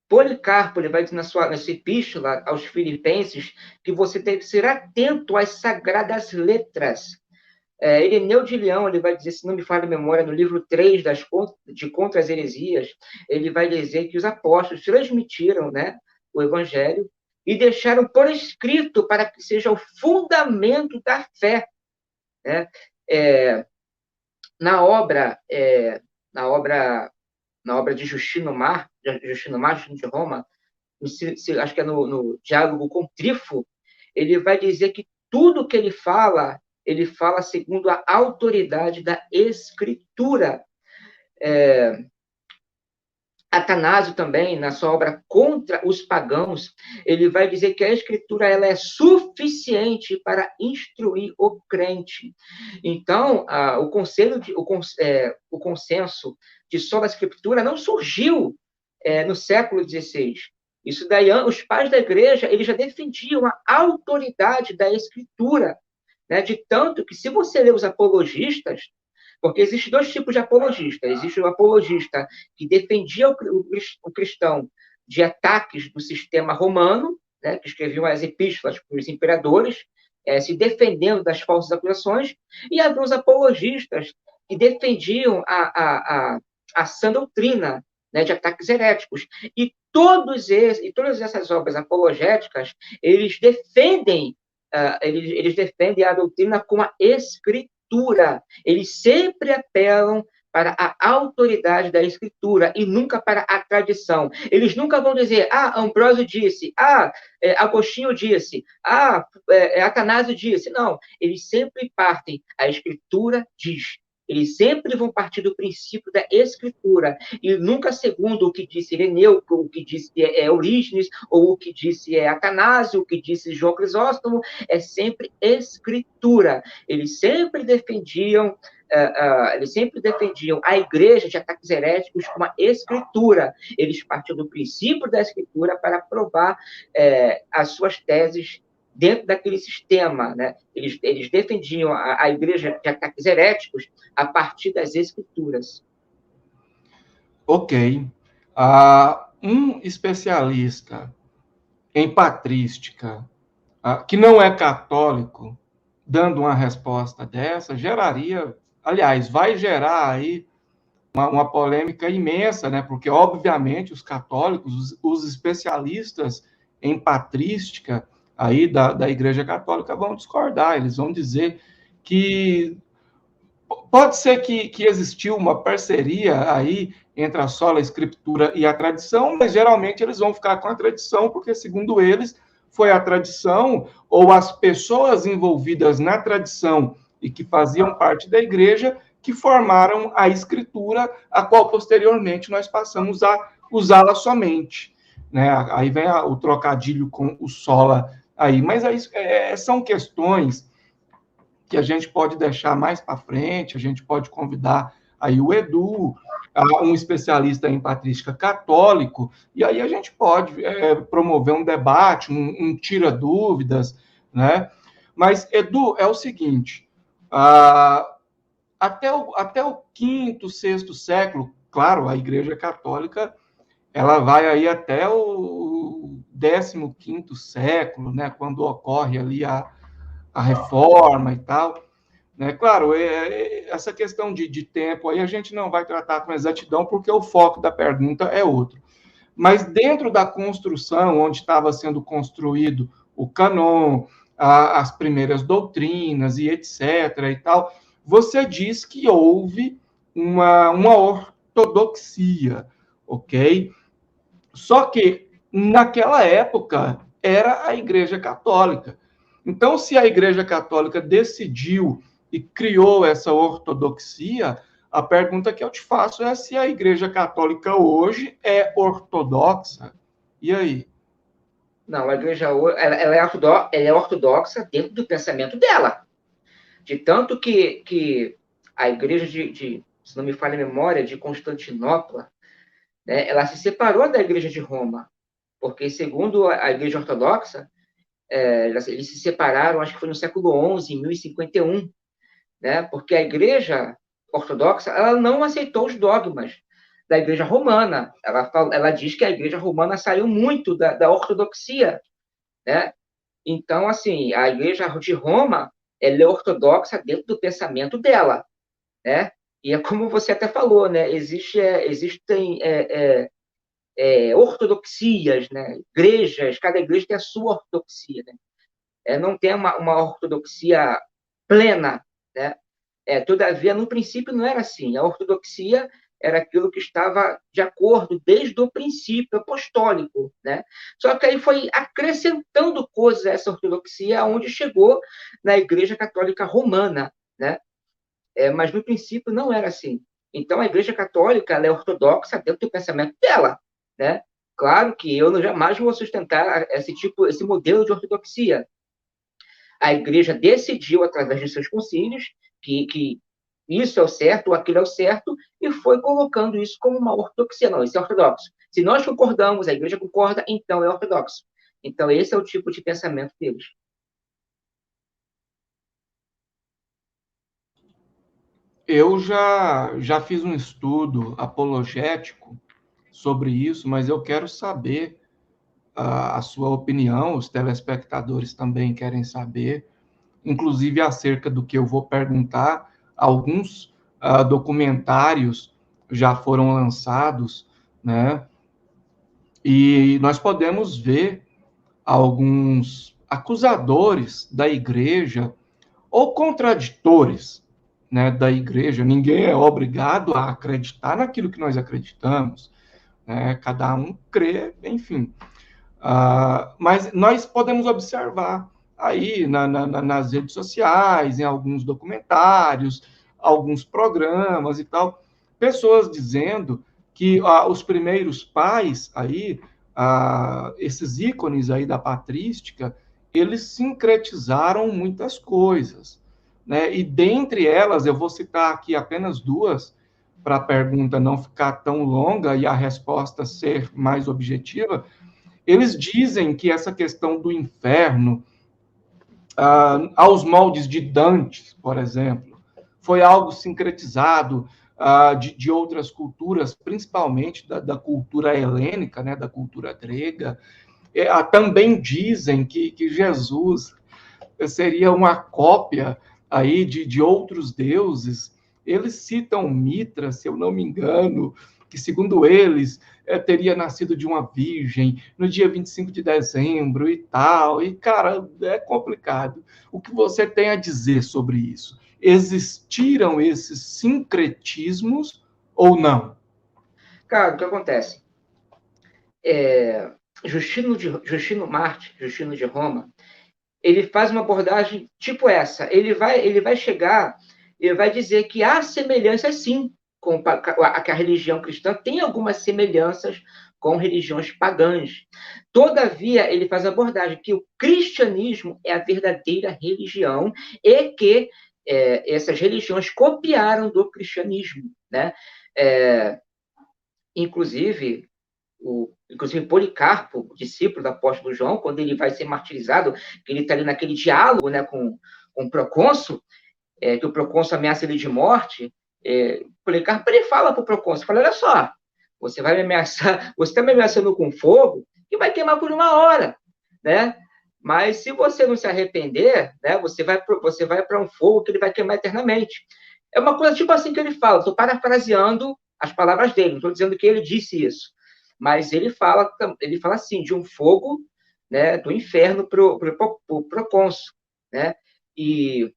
Policarpo, ele vai dizer nessa epístola aos Filipenses que você deve ser atento às sagradas letras. Ireneu de Leão, ele vai dizer, se não me falha a memória, no livro 3 de Contra as Heresias, ele vai dizer que os apóstolos transmitiram, né, o evangelho e deixaram por escrito para que seja o fundamento da fé. Né? É, na obra na obra na obra de Justino Justino de Roma, acho que é no Diálogo com Trifo, ele vai dizer que tudo que ele fala segundo a autoridade da Escritura. Atanásio também, na sua obra Contra os Pagãos, ele vai dizer que a Escritura ela é suficiente para instruir o crente. Então, o consenso de sola Escritura não surgiu no século XVI. Isso daí, os pais da igreja, eles já defendiam a autoridade da Escritura, né? De tanto que, se você ler os apologistas, porque existem dois tipos de apologista. Existe o apologista que defendia o cristão de ataques do sistema romano, né, que escreviam as epístolas para os imperadores, se defendendo das falsas acusações, e havia os apologistas que defendiam a sã doutrina, né, de ataques heréticos. E todas essas obras apologéticas, eles defendem a doutrina com a escritura. Eles sempre apelam para a autoridade da Escritura e nunca para a tradição. Eles nunca vão dizer, Ambrósio disse, Agostinho disse, Atanásio disse. Não, eles sempre partem, a Escritura diz. Eles sempre vão partir do princípio da Escritura, e nunca segundo o que disse Ireneu, o que disse Eurígenes, ou o que disse Atanásio, o que disse João Crisóstomo. É sempre Escritura. Eles sempre defendiam a igreja de ataques heréticos com a Escritura. Eles partiam do princípio da Escritura para provar as suas teses dentro daquele sistema, né? Eles defendiam a igreja de ataques heréticos a partir das Escrituras. Ok. Um especialista em patrística, que não é católico, dando uma resposta dessa, geraria, aliás, vai gerar aí uma polêmica imensa, né? Porque, obviamente, os católicos, os especialistas em patrística aí da Igreja Católica vão discordar, eles vão dizer que Pode ser que existiu uma parceria aí entre a sola escritura e a tradição, mas geralmente eles vão ficar com a tradição, porque, segundo eles, foi a tradição ou as pessoas envolvidas na tradição e que faziam parte da igreja que formaram a escritura, a qual posteriormente nós passamos a usá-la somente. Né? Aí vem o trocadilho com o sola aí, mas aí, são questões que a gente pode deixar mais para frente, a gente pode convidar aí o Edu, um especialista em patrística católico, e aí a gente pode promover um debate, um tira-dúvidas, né? Mas, Edu, é o seguinte, até o quinto, sexto século, claro, a Igreja Católica, ela vai aí até o 15º século, né, quando ocorre ali a reforma e tal, né? Claro, essa questão de tempo aí a gente não vai tratar com exatidão, porque o foco da pergunta é outro. Mas dentro da construção, onde estava sendo construído o cânon, as primeiras doutrinas e etc. e tal, você diz que houve uma ortodoxia, ok? Só que, naquela época, era a Igreja Católica. Então, se a Igreja Católica decidiu e criou essa ortodoxia, a pergunta que eu te faço é se a Igreja Católica hoje é ortodoxa. E aí? Não, a igreja ela é ortodoxa dentro do pensamento dela. De tanto que a igreja se não me falha a memória, de Constantinopla, né, ela se separou da igreja de Roma, porque, segundo a igreja ortodoxa, eles se separaram, acho que foi no século XI, em 1051, né, porque a igreja ortodoxa ela não aceitou os dogmas da igreja romana. Ela diz que a igreja romana saiu muito da ortodoxia, né? Então, assim, a igreja de Roma ela é ortodoxa dentro do pensamento dela, né? E é como você até falou, né? Existem ortodoxias, né? Igrejas, cada igreja tem a sua ortodoxia, né? Não tem uma ortodoxia plena, né? Todavia, no princípio não era assim. A ortodoxia era aquilo que estava de acordo desde o princípio apostólico, né? Só que aí foi acrescentando coisas a essa ortodoxia, onde chegou na Igreja Católica Romana, né? Mas no princípio não era assim. Então a Igreja Católica ela é ortodoxa dentro do pensamento dela, né? Claro que eu jamais vou sustentar esse modelo de ortodoxia. A Igreja decidiu através de seus concílios que isso é o certo, aquilo é o certo, e foi colocando isso como uma ortodoxia. Não, isso é ortodoxo. Se nós concordamos, a igreja concorda, então é ortodoxo. Então, esse é o tipo de pensamento deles. Eu já fiz um estudo apologético sobre isso, mas eu quero saber a sua opinião, os telespectadores também querem saber, inclusive acerca do que eu vou perguntar. Alguns documentários já foram lançados, né? E nós podemos ver alguns acusadores da igreja ou contraditores, né, da igreja. Ninguém é obrigado a acreditar naquilo que nós acreditamos, né? Cada um crê, enfim. Mas nós podemos observar aí nas redes sociais, em alguns documentários, alguns programas e tal, pessoas dizendo que os primeiros pais aí, esses ícones aí da patrística, eles sincretizaram muitas coisas, né? E dentre elas, eu vou citar aqui apenas duas, para a pergunta não ficar tão longa e a resposta ser mais objetiva. Eles dizem que essa questão do inferno, aos moldes de Dante, por exemplo, foi algo sincretizado de outras culturas, principalmente da cultura helênica, né, da cultura grega. Também dizem que Jesus seria uma cópia aí de outros deuses. Eles citam Mitra, se eu não me engano, que, segundo eles, teria nascido de uma virgem no dia 25 de dezembro e tal. E, cara, é complicado. O que você tem a dizer sobre isso? existiram esses sincretismos ou não? Cara, o que acontece? Justino Marte, Justino de Roma, ele faz uma abordagem tipo essa. Ele vai chegar, ele vai dizer que há semelhanças, sim, com a religião cristã tem algumas semelhanças com religiões pagãs. Todavia, ele faz a abordagem que o cristianismo é a verdadeira religião e que essas religiões copiaram do cristianismo, né? É, inclusive, inclusive Policarpo, discípulo do apóstolo João, quando ele vai ser martirizado, que ele está ali naquele diálogo, né, com o procônsul, que o procônsul ameaça ele de morte, Policarpo ele fala para o procônsul, fala, olha só, você vai me ameaçar, você está me ameaçando com fogo e vai queimar por 1 hora, né? Mas se você não se arrepender, né, você vai para um fogo que ele vai queimar eternamente. É uma coisa tipo assim que ele fala, estou parafraseando as palavras dele, não estou dizendo que ele disse isso, mas ele fala assim, de um fogo, né, do inferno para o procônsul, né? E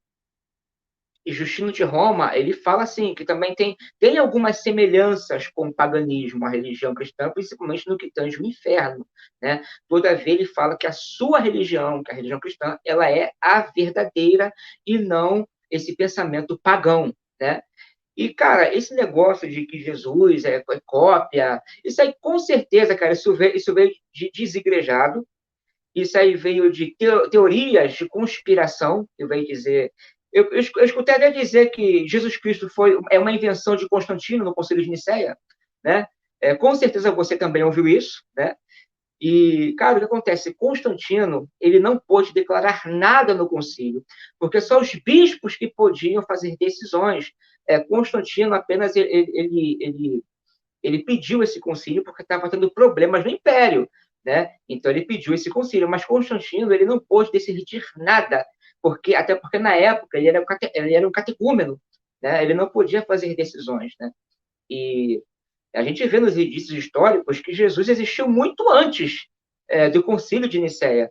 Justino de Roma, ele fala assim, que também tem algumas semelhanças com o paganismo, a religião cristã, principalmente no que tange o inferno, né? Todavia, ele fala que a sua religião, que a religião cristã, ela é a verdadeira e não esse pensamento pagão, né? E, cara, esse negócio de que Jesus é cópia, isso aí, com certeza, cara, isso veio de desigrejado, isso aí veio de teorias de conspiração, eu venho dizer. Eu escutei até dizer que Jesus Cristo é uma invenção de Constantino no Concílio de Nicéia, né? Com certeza você também ouviu isso, né? E, cara, o que acontece? Constantino, ele não pôde declarar nada no concílio, porque só os bispos que podiam fazer decisões. Constantino apenas ele pediu esse concílio porque estava tendo problemas no império, né? Então ele pediu esse concílio, mas Constantino ele não pôde decidir nada, até porque na época ele era um catecúmeno, né? Ele não podia fazer decisões, né? E a gente vê nos indícios históricos que Jesus existiu muito antes do Concílio de Nicéia.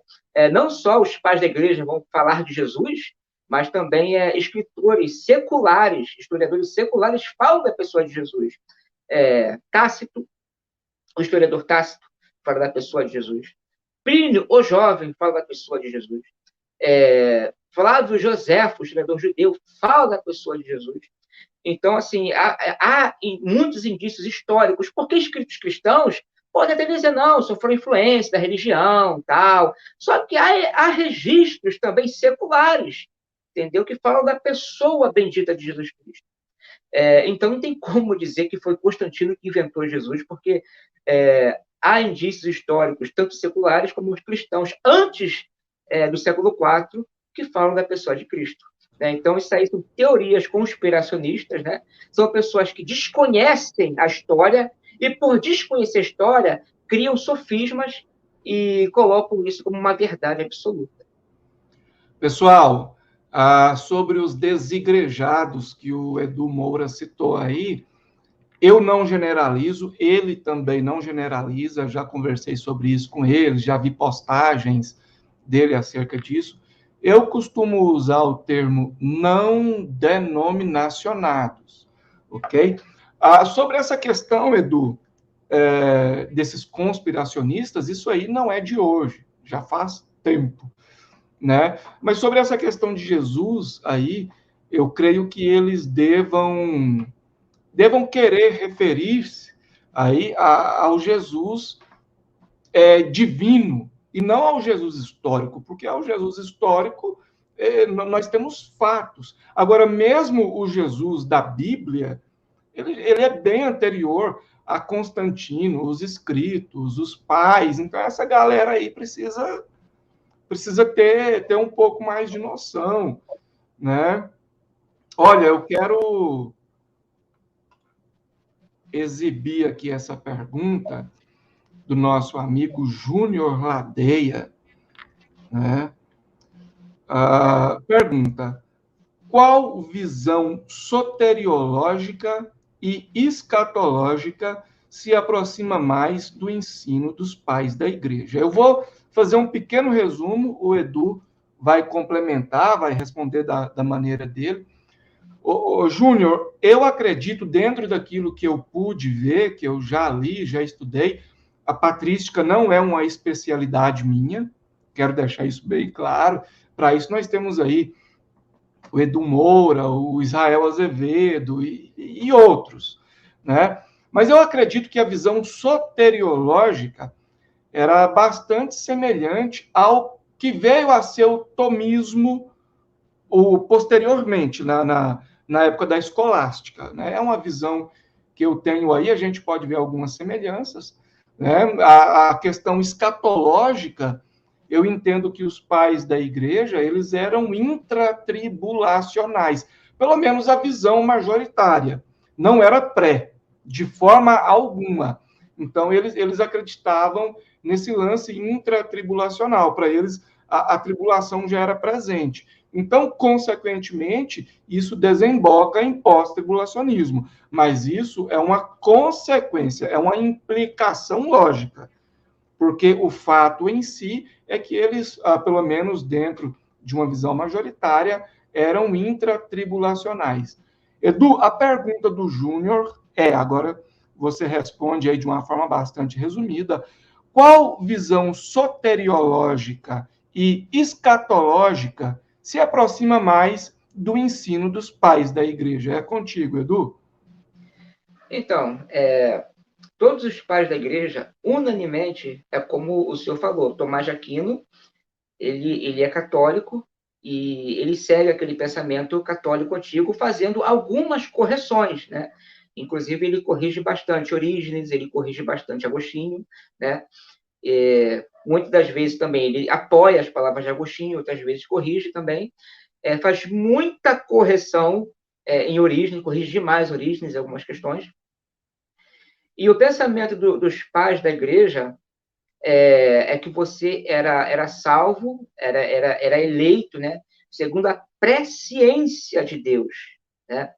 Não só os pais da igreja vão falar de Jesus, mas também escritores seculares, historiadores seculares falam da pessoa de Jesus. Tácito, o historiador Tácito, fala da pessoa de Jesus. Plínio, o jovem, fala da pessoa de Jesus. Flávio Joséfo, o historiador judeu, fala da pessoa de Jesus. Então, assim, há muitos indícios históricos, porque escritos cristãos podem até dizer, não, sofreu influência da religião, tal. Só que há registros também seculares, entendeu? Que falam da pessoa bendita de Jesus Cristo. Então, não tem como dizer que foi Constantino que inventou Jesus, porque há indícios históricos, tanto seculares como os cristãos, antes do século IV, que falam da pessoa de Cristo. Né? Então, isso aí são teorias conspiracionistas, né? São pessoas que desconhecem a história e, por desconhecer a história, criam sofismas e colocam isso como uma verdade absoluta. Pessoal, sobre os desigrejados que o Edu Moura citou aí, eu não generalizo, ele também não generaliza, já conversei sobre isso com ele, já vi postagens dele acerca disso. Eu costumo usar o termo não denominacionados, ok? Sobre essa questão, Edu, desses conspiracionistas, isso aí não é de hoje, já faz tempo, né? Mas sobre essa questão de Jesus aí, eu creio que eles devam querer referir-se aí ao Jesus divino e não ao Jesus histórico, porque ao Jesus histórico nós temos fatos. Agora, mesmo o Jesus da Bíblia, ele é bem anterior a Constantino, os escritos, os pais. Então, essa galera aí precisa ter um pouco mais de noção, né? Olha, eu quero exibir aqui essa pergunta do nosso amigo Júnior Ladeia, né? Pergunta: qual visão soteriológica e escatológica se aproxima mais do ensino dos pais da igreja? Eu vou fazer um pequeno resumo, o Edu vai complementar, vai responder da maneira dele. Júnior, eu acredito, dentro daquilo que eu pude ver, que eu já li, já estudei, a patrística não é uma especialidade minha, quero deixar isso bem claro. Para isso, nós temos aí o Edu Moura, o Israel Azevedo e outros, né? Mas eu acredito que a visão soteriológica era bastante semelhante ao que veio a ser o tomismo posteriormente, na época da escolástica. Né? É uma visão que eu tenho aí, a gente pode ver algumas semelhanças. Né? A questão escatológica, eu entendo que os pais da igreja, eles eram intratribulacionais, pelo menos a visão majoritária. Não era pré, de forma alguma. Então, eles acreditavam nesse lance intratribulacional. Para eles, a tribulação já era presente. Então, consequentemente, isso desemboca em pós-tribulacionismo. Mas isso é uma consequência, é uma implicação lógica. Porque o fato em si é que eles, pelo menos dentro de uma visão majoritária, eram intratribulacionais. Edu, a pergunta do Júnior agora você responde aí de uma forma bastante resumida, qual visão soteriológica e escatológica se aproxima mais do ensino dos pais da igreja? É contigo, Edu. Então, todos os pais da igreja, unanimemente, é como o senhor falou, Tomás de Aquino, ele é católico e ele segue aquele pensamento católico antigo, fazendo algumas correções, né? Inclusive, ele corrige bastante Orígenes, ele corrige bastante Agostinho, né? Muitas das vezes também ele apoia as palavras de Agostinho, outras vezes corrige também, faz muita correção em Orígenes, corrige demais Orígenes em algumas questões. E o pensamento dos pais da igreja é que você era salvo, era eleito, né, segundo a presciência de Deus, né?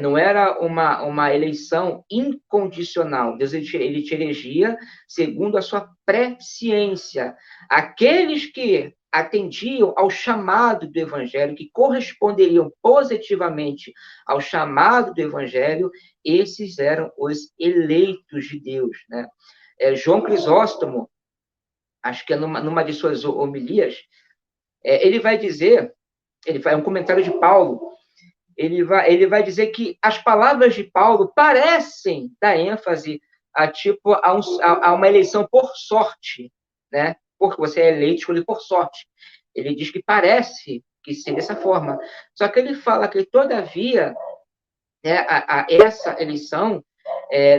Não era uma eleição incondicional. Deus ele te elegia segundo a sua presciência. Aqueles que atendiam ao chamado do Evangelho, que corresponderiam positivamente ao chamado do Evangelho, esses eram os eleitos de Deus, né? João Crisóstomo, acho que é numa de suas homilias, ele vai dizer, é um comentário de Paulo, ele vai dizer que as palavras de Paulo parecem dar ênfase a uma eleição por sorte, né? Porque você é eleito escolhido por sorte. Ele diz que parece que seja dessa forma. Só que ele fala que, todavia, né, essa eleição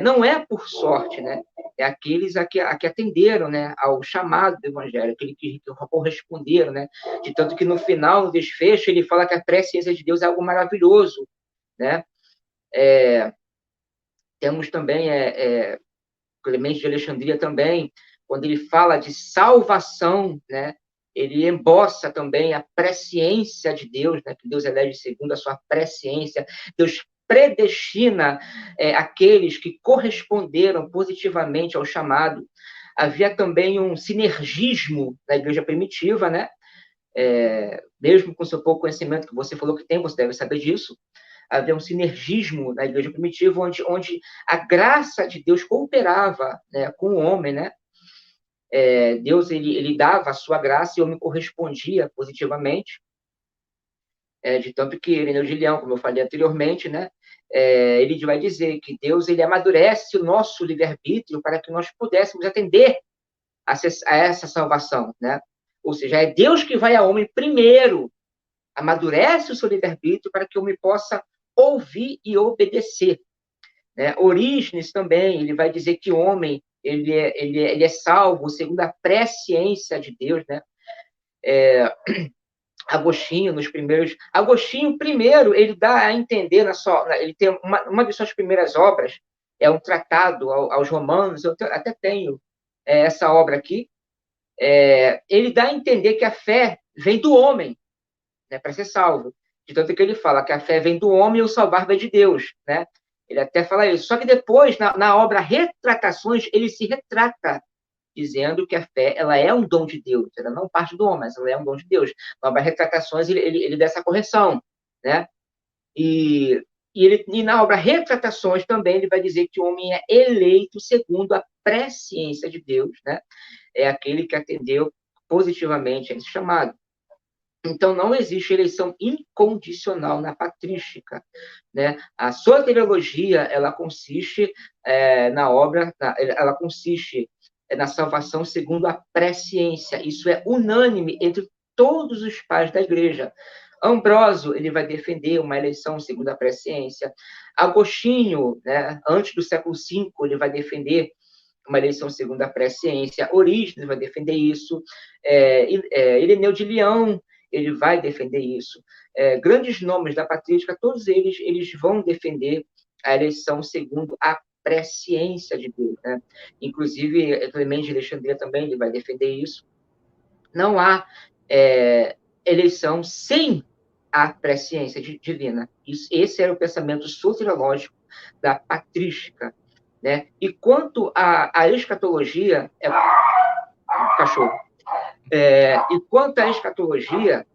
não é por sorte, né? É aqueles a que atenderam, né, ao chamado do Evangelho, aqueles que corresponderam, né? De tanto que no final, no desfecho, ele fala que a presciência de Deus é algo maravilhoso, né? Temos também Clemente de Alexandria também, quando ele fala de salvação, né? Ele emboça também a presciência de Deus, né? Que Deus elege segundo a sua presciência. Deus predestina aqueles que corresponderam positivamente ao chamado. Havia também um sinergismo na igreja primitiva, né? Mesmo com o seu pouco conhecimento que você falou que tem, você deve saber disso. Havia um sinergismo na igreja primitiva, onde a graça de Deus cooperava, né, com o homem, né? Deus ele dava a sua graça e o homem correspondia positivamente, de tanto que Ireneu de Leão, como eu falei anteriormente, né, ele vai dizer que Deus ele amadurece o nosso livre-arbítrio para que nós pudéssemos atender a essa salvação, né? Ou seja, é Deus que vai ao homem primeiro, amadurece o seu livre-arbítrio para que o homem possa ouvir e obedecer, né? Orígenes também, ele vai dizer que o homem ele é salvo segundo a presciência de Deus, né? Agostinho, nos primeiros... Agostinho, primeiro, ele dá a entender, ele tem uma de suas primeiras obras, é um tratado aos romanos, eu até tenho essa obra aqui, ele dá a entender que a fé vem do homem, né, para ser salvo. De tanto que ele fala que a fé vem do homem e o salvar vem de Deus, né? Ele até fala isso. Só que depois, na obra Retratações, ele se retrata, dizendo que a fé ela é um dom de Deus. Ela não parte do homem, mas ela é um dom de Deus. Na obra Retratações, ele dá essa correção, né? E na obra Retratações também ele vai dizer que o homem é eleito segundo a presciência de Deus, né? É aquele que atendeu positivamente a esse chamado. Então, não existe eleição incondicional na patrística, né? A soteriologia, ela consiste ela consiste na salvação segundo a presciência. Isso é unânime entre todos os pais da igreja. Ambrósio, ele vai defender uma eleição segundo a presciência. Agostinho, né, antes do século V, ele vai defender uma eleição segundo a presciência. Orígenes vai defender isso. Ireneu de Leão, ele vai defender isso. Grandes nomes da patrística, todos eles vão defender a eleição segundo a presciência de Deus, né? Inclusive, Clemente de Alexandria também ele vai defender isso. Não há eleição sem a presciência divina. Esse era o pensamento soteriológico da patrística, né? E quanto à escatologia, cachorro. E quanto à escatologia,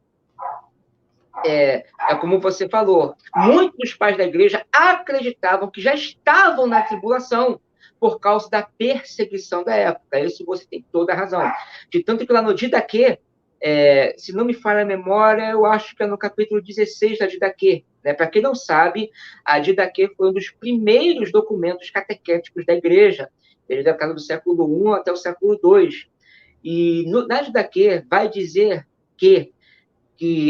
como você falou, muitos pais da igreja acreditavam que já estavam na tribulação por causa da perseguição da época. Isso você tem toda a razão. De tanto que lá no Didaquê, se não me falha a memória, eu acho que é no capítulo 16 da Didaquê. Né? Para quem não sabe, a Didaquê foi um dos primeiros documentos catequéticos da igreja, desde a década do século I até o século II. E na Didaquê vai dizer que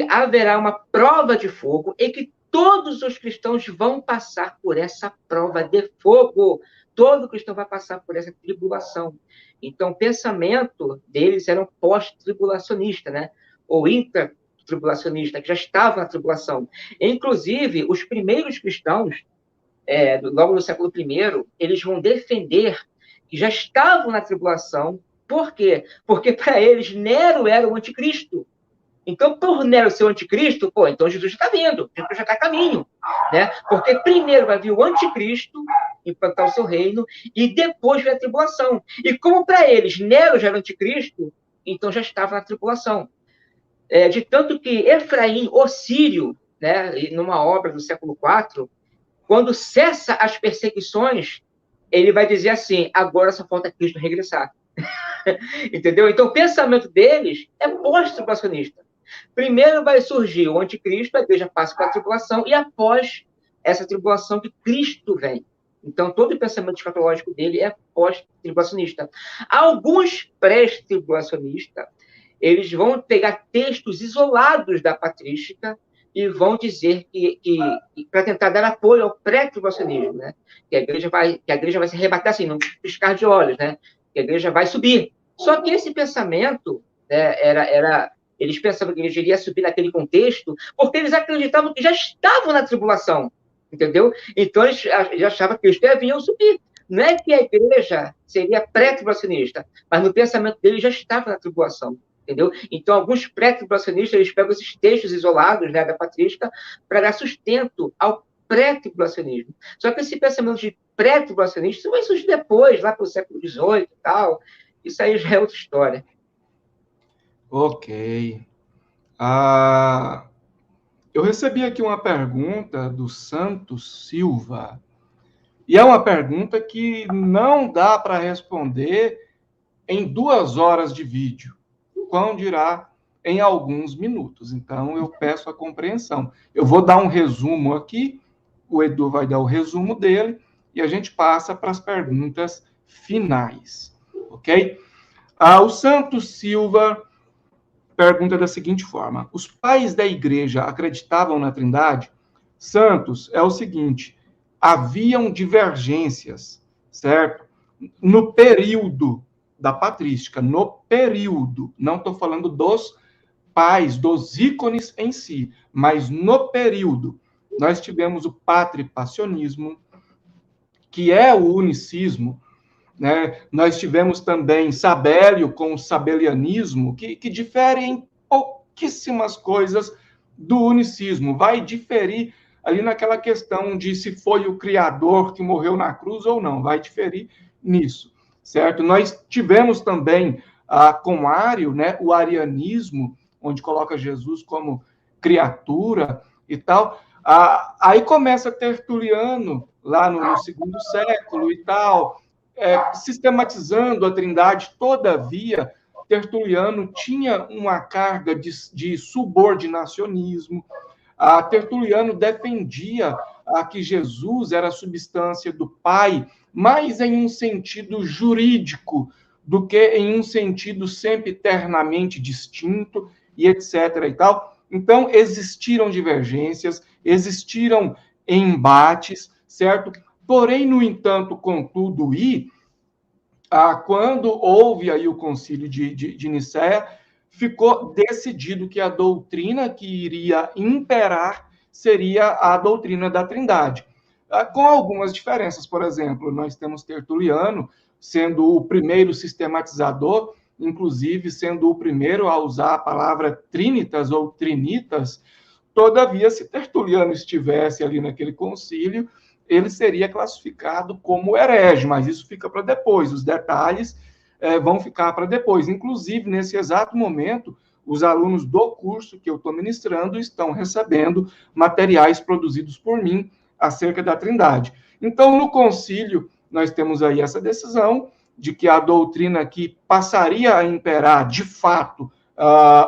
haverá uma prova de fogo e que todos os cristãos vão passar por essa prova de fogo. Todo cristão vai passar por essa tribulação. Então, o pensamento deles era um pós-tribulacionista, né? Ou intra-tribulacionista, que já estavam na tribulação. Inclusive, os primeiros cristãos, logo no século I, eles vão defender que já estavam na tribulação. Por quê? Porque, para eles, Nero era o anticristo. Então, por Nero ser o anticristo, então Jesus já está vindo, Jesus já está a caminho, né? Porque primeiro vai vir o anticristo, implantar o seu reino, e depois vem a tribulação. E como para eles Nero já era o anticristo, então já estava na tribulação. De tanto que Efraim, o sírio, né, numa obra do século IV, quando cessa as perseguições, ele vai dizer assim, agora só falta Cristo regressar. Entendeu? Então, o pensamento deles é pós-tribulacionista. Primeiro vai surgir o anticristo, a igreja passa pela tribulação, e após essa tribulação que Cristo vem. Então, todo o pensamento escatológico dele é pós-tribulacionista. Alguns pré-tribulacionistas, eles vão pegar textos isolados da patrística e vão dizer que para tentar dar apoio ao pré-tribulacionismo, né? Que a igreja vai se arrebatar assim, num piscar de olhos, né? Que a igreja vai subir. Só que esse pensamento, né, eles pensavam que a igreja iria subir naquele contexto, porque eles acreditavam que já estavam na tribulação, entendeu? Então, eles achavam que Cristo ia vir ou subir. Não é que a igreja seria pré-tribulacionista, mas no pensamento deles já estava na tribulação, entendeu? Então, alguns pré-tribulacionistas, eles pegam esses textos isolados, né, da patrística para dar sustento ao pré-tribulacionismo. Só que esse pensamento de pré-tribulacionista vai surgir depois, lá para o século XVIII e tal. Isso aí já é outra história. Ok. Eu recebi aqui uma pergunta do Santos Silva. E é uma pergunta que não dá para responder em 2 horas de vídeo. Quão dirá em alguns minutos. Então, eu peço a compreensão. Eu vou dar um resumo aqui, o Edu vai dar o resumo dele, e a gente passa para as perguntas finais. Ok? O Santos Silva pergunta da seguinte forma: os pais da igreja acreditavam na Trindade? Santos, é o seguinte, haviam divergências, certo? No período da patrística, no período, não estou falando dos pais, dos ícones em si, mas no período, nós tivemos o patripassionismo, que é o unicismo, né? Nós tivemos também Sabélio com o sabelianismo, que difere em pouquíssimas coisas do unicismo. Vai diferir ali naquela questão de se foi o Criador que morreu na cruz ou não. Vai diferir nisso, certo? Nós tivemos também com Ário, né, o arianismo, onde coloca Jesus como criatura e tal. Aí começa Tertuliano, lá no segundo século e tal, sistematizando a Trindade. Todavia, Tertuliano tinha uma carga de subordinacionismo. Tertuliano defendia que Jesus era a substância do Pai, mais em um sentido jurídico do que em um sentido sempre eternamente distinto, e etc. e tal. Então, existiram divergências, existiram embates, certo? Porém, no entanto, contudo, quando houve aí o concílio de Nicéia, ficou decidido que a doutrina que iria imperar seria a doutrina da Trindade. Com algumas diferenças, por exemplo, nós temos Tertuliano sendo o primeiro sistematizador, inclusive sendo o primeiro a usar a palavra trinitas ou trinitas. Todavia, se Tertuliano estivesse ali naquele concílio, ele seria classificado como herege, mas isso fica para depois, os detalhes vão ficar para depois. Inclusive, nesse exato momento, os alunos do curso que eu estou ministrando estão recebendo materiais produzidos por mim acerca da Trindade. Então, no concílio, nós temos aí essa decisão de que a doutrina que passaria a imperar, de fato,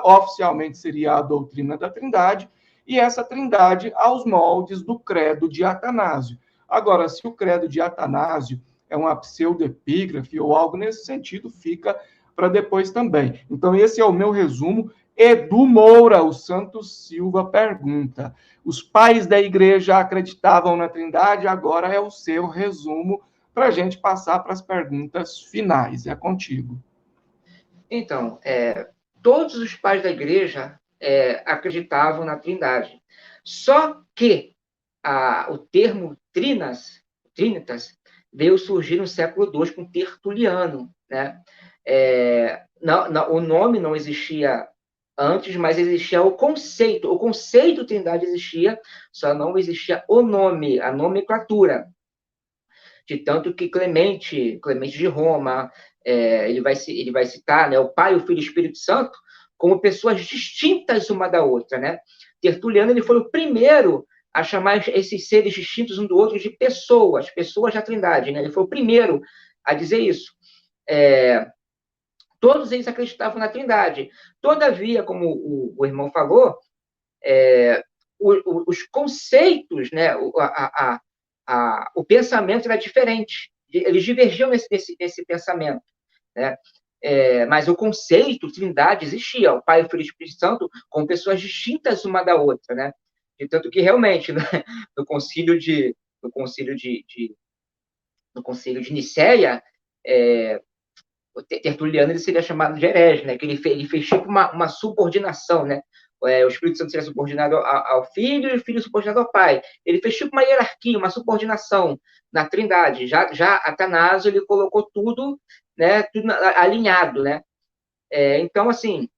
oficialmente seria a doutrina da Trindade, e essa Trindade aos moldes do credo de Atanásio. Agora, se o credo de Atanásio é uma pseudoepígrafe ou algo nesse sentido, fica para depois também. Então, esse é o meu resumo. Edu Moura, o Santos Silva, pergunta: os pais da igreja acreditavam na Trindade? Agora é o seu resumo para a gente passar para as perguntas finais. É contigo. Então, todos os pais da igreja acreditavam na Trindade. Só que o termo trinitas, veio surgir no século II com Tertuliano, né? O nome não existia antes, mas existia o conceito. O conceito Trindade existia, só não existia o nome, a nomenclatura. De tanto que Clemente de Roma, ele vai citar, né, o Pai, o Filho e o Espírito Santo como pessoas distintas uma da outra, né? Tertuliano ele foi o primeiro a chamar esses seres distintos um do outro de pessoas da Trindade, né? Ele foi o primeiro a dizer isso. Todos eles acreditavam na Trindade. Todavia, como o irmão falou, os conceitos, né, o pensamento era diferente. Eles divergiam nesse pensamento, né? Mas o conceito Trindade existia, o Pai, o Filho e o Espírito Santo, com pessoas distintas uma da outra, né? De tanto que realmente, né, no concílio de Nicéia, o Tertuliano ele seria chamado de herege, né? Que ele fez tipo uma subordinação, né? O Espírito Santo seria subordinado ao Filho e o Filho subordinado ao Pai. Ele fez tipo uma hierarquia, uma subordinação na Trindade. Já Atanásio ele colocou tudo, né? Tudo alinhado, né? Então assim,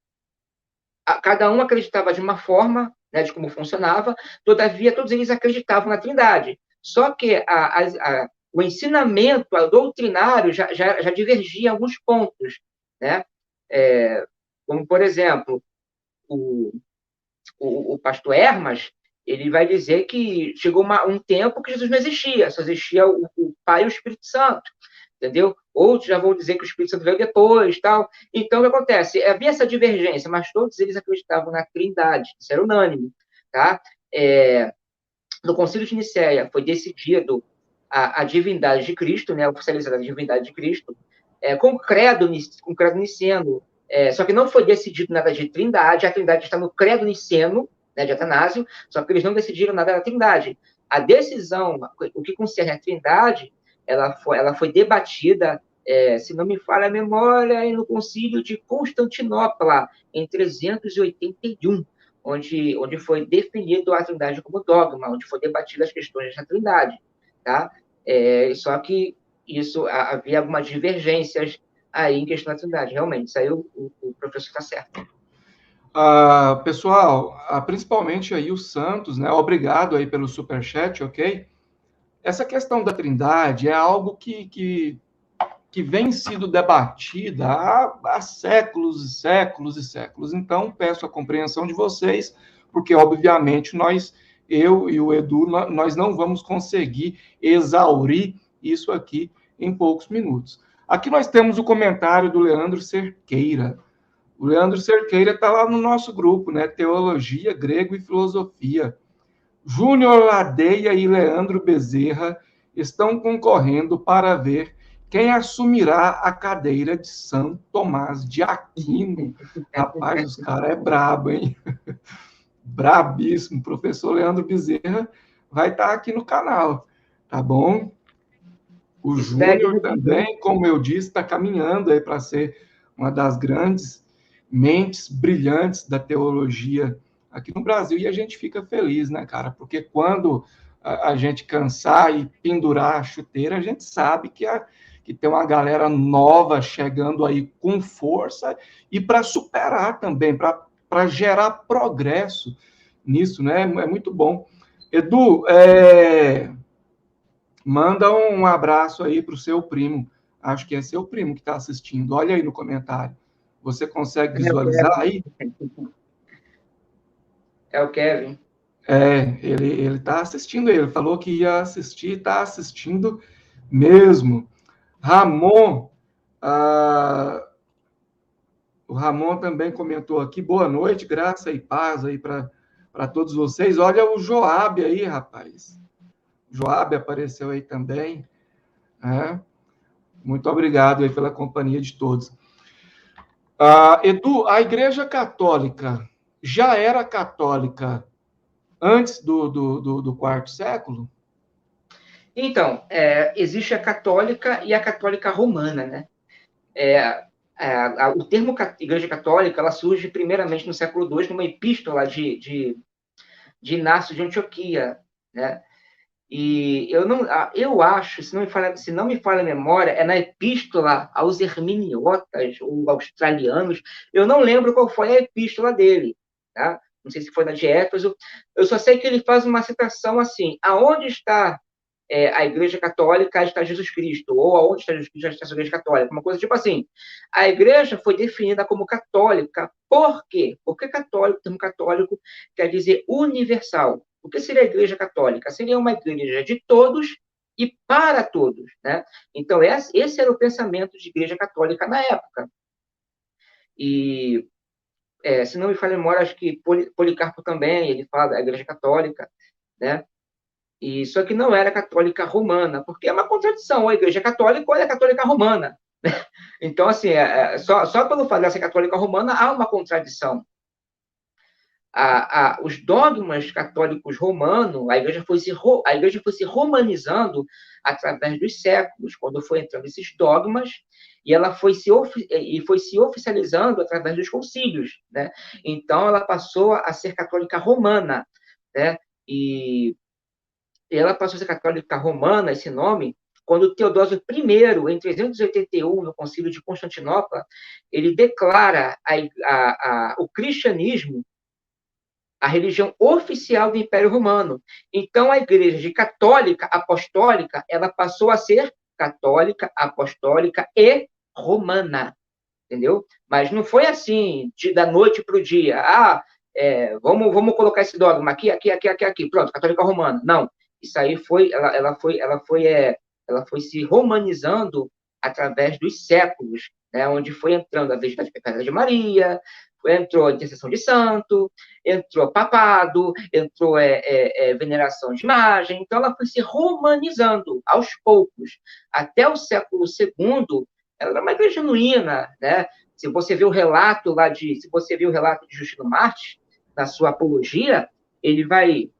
cada um acreditava de uma forma, né? De como funcionava. Todavia todos eles acreditavam na Trindade. Só que o ensinamento doutrinário já divergia em alguns pontos, né? Como, por exemplo, o pastor Hermas, ele vai dizer que chegou um tempo que Jesus não existia, só existia o Pai e o Espírito Santo, entendeu? Outros já vão dizer que o Espírito Santo veio depois, tal. Então, o que acontece? Havia essa divergência, mas todos eles acreditavam na Trindade, isso era unânime, tá? No Concílio de Nicéia foi decidido a divindade de Cristo, né, oficializada a divindade de Cristo, com o credo niceno, só que não foi decidido nada de Trindade, a Trindade está no credo niceno, né, de Atanásio, só que eles não decidiram nada da Trindade. A decisão, o que concerne a Trindade, ela foi debatida, se não me falha a memória, no Concílio de Constantinopla, em 381, onde foi definido a Trindade como dogma, onde foi debatidas as questões da Trindade, tá? Só que havia algumas divergências aí em questão da Trindade, realmente, isso aí o professor está certo. Pessoal, principalmente aí o Santos, né? Obrigado aí pelo superchat, ok? Essa questão da Trindade é algo que vem sido debatida há séculos e séculos e séculos. Então, peço a compreensão de vocês, porque, obviamente, nós eu e o Edu, nós não vamos conseguir exaurir isso aqui em poucos minutos. Aqui nós temos o comentário do Leandro Cerqueira. O Leandro Cerqueira está lá no nosso grupo, né? Teologia, Grego e Filosofia. Júnior Ladeia e Leandro Bezerra estão concorrendo para ver quem assumirá a cadeira de São Tomás de Aquino. Rapaz, os caras é brabo, hein? Brabíssimo. O professor Leandro Bezerra vai estar aqui no canal, tá bom? O Júnior também, como eu disse, está caminhando aí para ser uma das grandes mentes brilhantes da teologia aqui no Brasil. E a gente fica feliz, né, cara? Porque quando a gente cansar e pendurar a chuteira, a gente sabe que tem uma galera nova chegando aí com força e para superar também, para gerar progresso nisso, né? É muito bom. Edu, manda um abraço aí para o seu primo. Acho que é seu primo que está assistindo. Olha aí no comentário. Você consegue visualizar aí? É o Kevin. Ele está assistindo. Ele falou que ia assistir, está assistindo mesmo. Ramon, o Ramon também comentou aqui. Boa noite, graça e paz aí para todos vocês. Olha o Joab aí, rapaz. Joab apareceu aí também. Muito obrigado aí pela companhia de todos. Edu, a Igreja Católica já era católica antes do quarto século? Então, existe a católica e a católica romana, né? O termo Igreja Católica ela surge primeiramente no século II, numa epístola de Inácio de Antioquia, né? E eu acho, se não me falha a memória, é na epístola aos hermeniotas ou australianos. Eu não lembro qual foi a epístola dele, tá? Não sei se foi na de Éfeso. Eu só sei que ele faz uma citação assim: aonde está a Igreja Católica, está Jesus Cristo, ou aonde está Jesus Cristo, está a Igreja Católica, uma coisa tipo assim. A Igreja foi definida como católica, por quê? Porque católico, o termo católico quer dizer universal. O que seria a Igreja Católica? Seria uma igreja de todos e para todos, né? Então, esse era o pensamento de Igreja Católica na época. E, se não me falha a memória, acho que Policarpo também, ele fala da Igreja Católica, né? E só que não era católica romana, porque é uma contradição, ou a igreja católica ou a católica romana. Então, assim, só pelo fato de ser católica romana, há uma contradição. Os dogmas católicos romanos, a igreja foi se romanizando através dos séculos, quando foi entrando esses dogmas, e ela foi se oficializando através dos concílios, né? Então, ela passou a ser católica romana, né? E ela passou a ser católica romana, esse nome, quando Teodósio I, em 381, no Concílio de Constantinopla, ele declara o cristianismo a religião oficial do Império Romano. Então, a igreja católica, apostólica, ela passou a ser católica, apostólica e romana, entendeu? Mas não foi assim, da noite para o dia. Vamos colocar esse dogma aqui, pronto, católica romana. Não, isso aí ela foi se romanizando através dos séculos, né, onde foi entrando a Virgindade Pecadora de Maria, entrou a intercessão de santo, entrou papado, entrou veneração de imagem, então ela foi se romanizando aos poucos. Até o século II, ela era uma igreja genuína, né? Se você vê o relato de Justino Martins, na sua apologia, ele vai...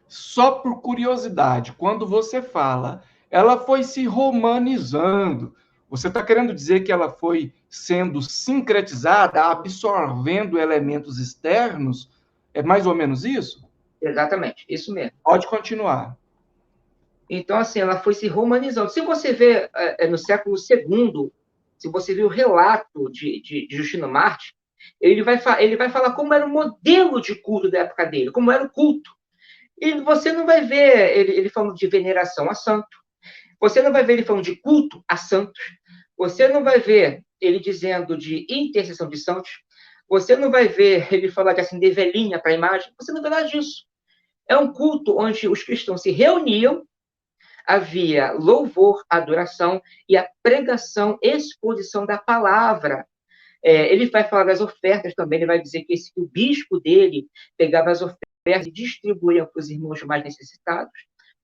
Só por curiosidade, quando você fala, ela foi se romanizando, você está querendo dizer que ela foi sendo sincretizada, absorvendo elementos externos? É mais ou menos isso? Exatamente, isso mesmo. Pode continuar. Então, assim, ela foi se romanizando. Se você vê no século II, se você vê o relato de Justino Martins, ele vai falar como era o modelo de culto da época dele, como era o culto. E você não vai ver ele falando de veneração a santo. Você não vai ver ele falando de culto a santos. Você não vai ver ele dizendo de intercessão de santos. Você não vai ver ele falar de acender velhinha para a imagem. Você não vê nada disso. É um culto onde os cristãos se reuniam, havia louvor, adoração e a pregação, exposição da palavra. Ele vai falar das ofertas também, ele vai dizer que o bispo dele pegava as ofertas e distribuía para os irmãos mais necessitados,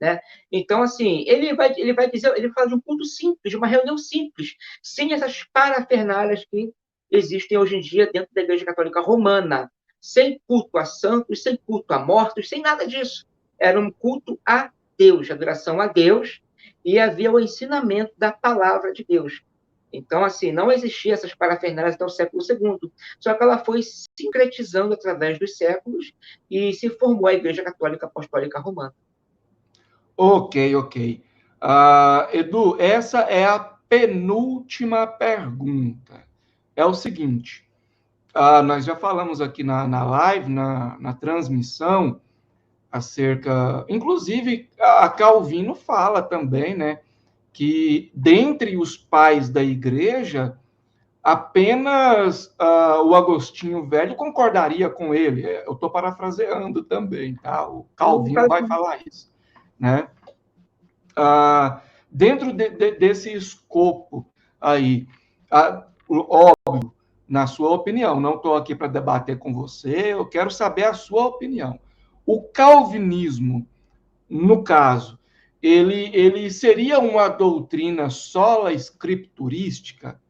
né? Então, assim, ele vai dizer, ele fala de um culto simples, de uma reunião simples, sem essas parafernálias que existem hoje em dia dentro da Igreja Católica Romana, sem culto a santos, sem culto a mortos, sem nada disso. Era um culto a Deus, adoração a Deus, e havia o ensinamento da palavra de Deus. Então, assim, não existia essas parafernálias até o século II, só que ela foi sincretizando através dos séculos e se formou a Igreja Católica Apostólica Romana. Ok, ok. Edu, essa é a penúltima pergunta. É o seguinte, nós já falamos aqui na live, na transmissão, acerca... Inclusive, a Calvino fala também, né, que dentre os pais da igreja, apenas o Agostinho Velho concordaria com ele. Eu estou parafraseando também, tá? O Calvino vai falar isso, né? Dentro desse escopo aí, óbvio, na sua opinião, não estou aqui para debater com você, eu quero saber a sua opinião. O calvinismo, no caso, ele seria uma doutrina sola escriturística,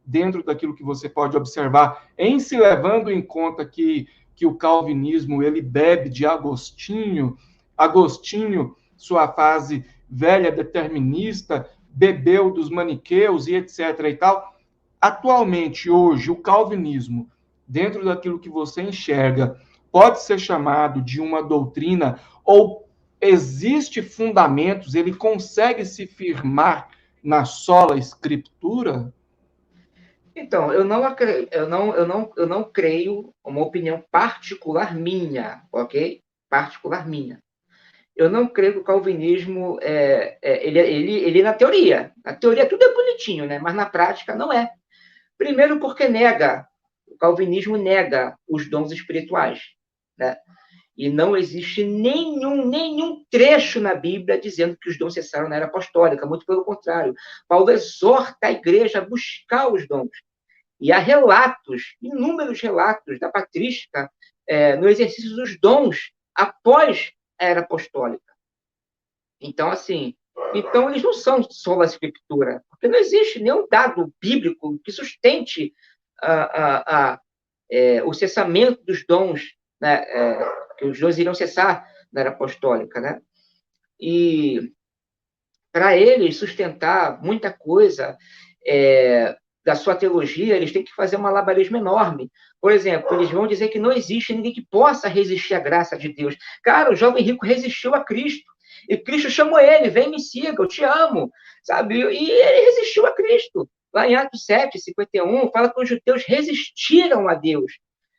dentro daquilo que você pode observar, em se levando em conta que o calvinismo ele bebe de Agostinho, sua fase velha determinista, bebeu dos maniqueus e etc. e tal. Atualmente, hoje, o calvinismo, dentro daquilo que você enxerga, pode ser chamado de uma doutrina ou existe fundamentos, ele consegue se firmar na sola escritura? Então, eu não creio, uma opinião particular minha, ok? Particular minha. Eu não creio que o calvinismo ele na teoria. Na teoria tudo é bonitinho, né? Mas na prática não é. Primeiro porque o calvinismo nega os dons espirituais, né? E não existe nenhum trecho na Bíblia dizendo que os dons cessaram na era apostólica, muito pelo contrário. Paulo exorta a igreja a buscar os dons. E há relatos, inúmeros relatos da patrística no exercício dos dons após a era apostólica. Então, assim, eles não são só a escritura, porque não existe nenhum dado bíblico que sustente o cessamento dos dons, né, que os dons iriam cessar na era apostólica, né? E para eles sustentar muita coisa da sua teologia, eles têm que fazer um malabarismo enorme. Por exemplo, eles vão dizer que não existe ninguém que possa resistir à graça de Deus. Cara, o jovem rico resistiu a Cristo. E Cristo chamou ele, vem me siga, eu te amo, sabe? E ele resistiu a Cristo. Lá em Atos 7, 51, fala que os judeus resistiram a Deus.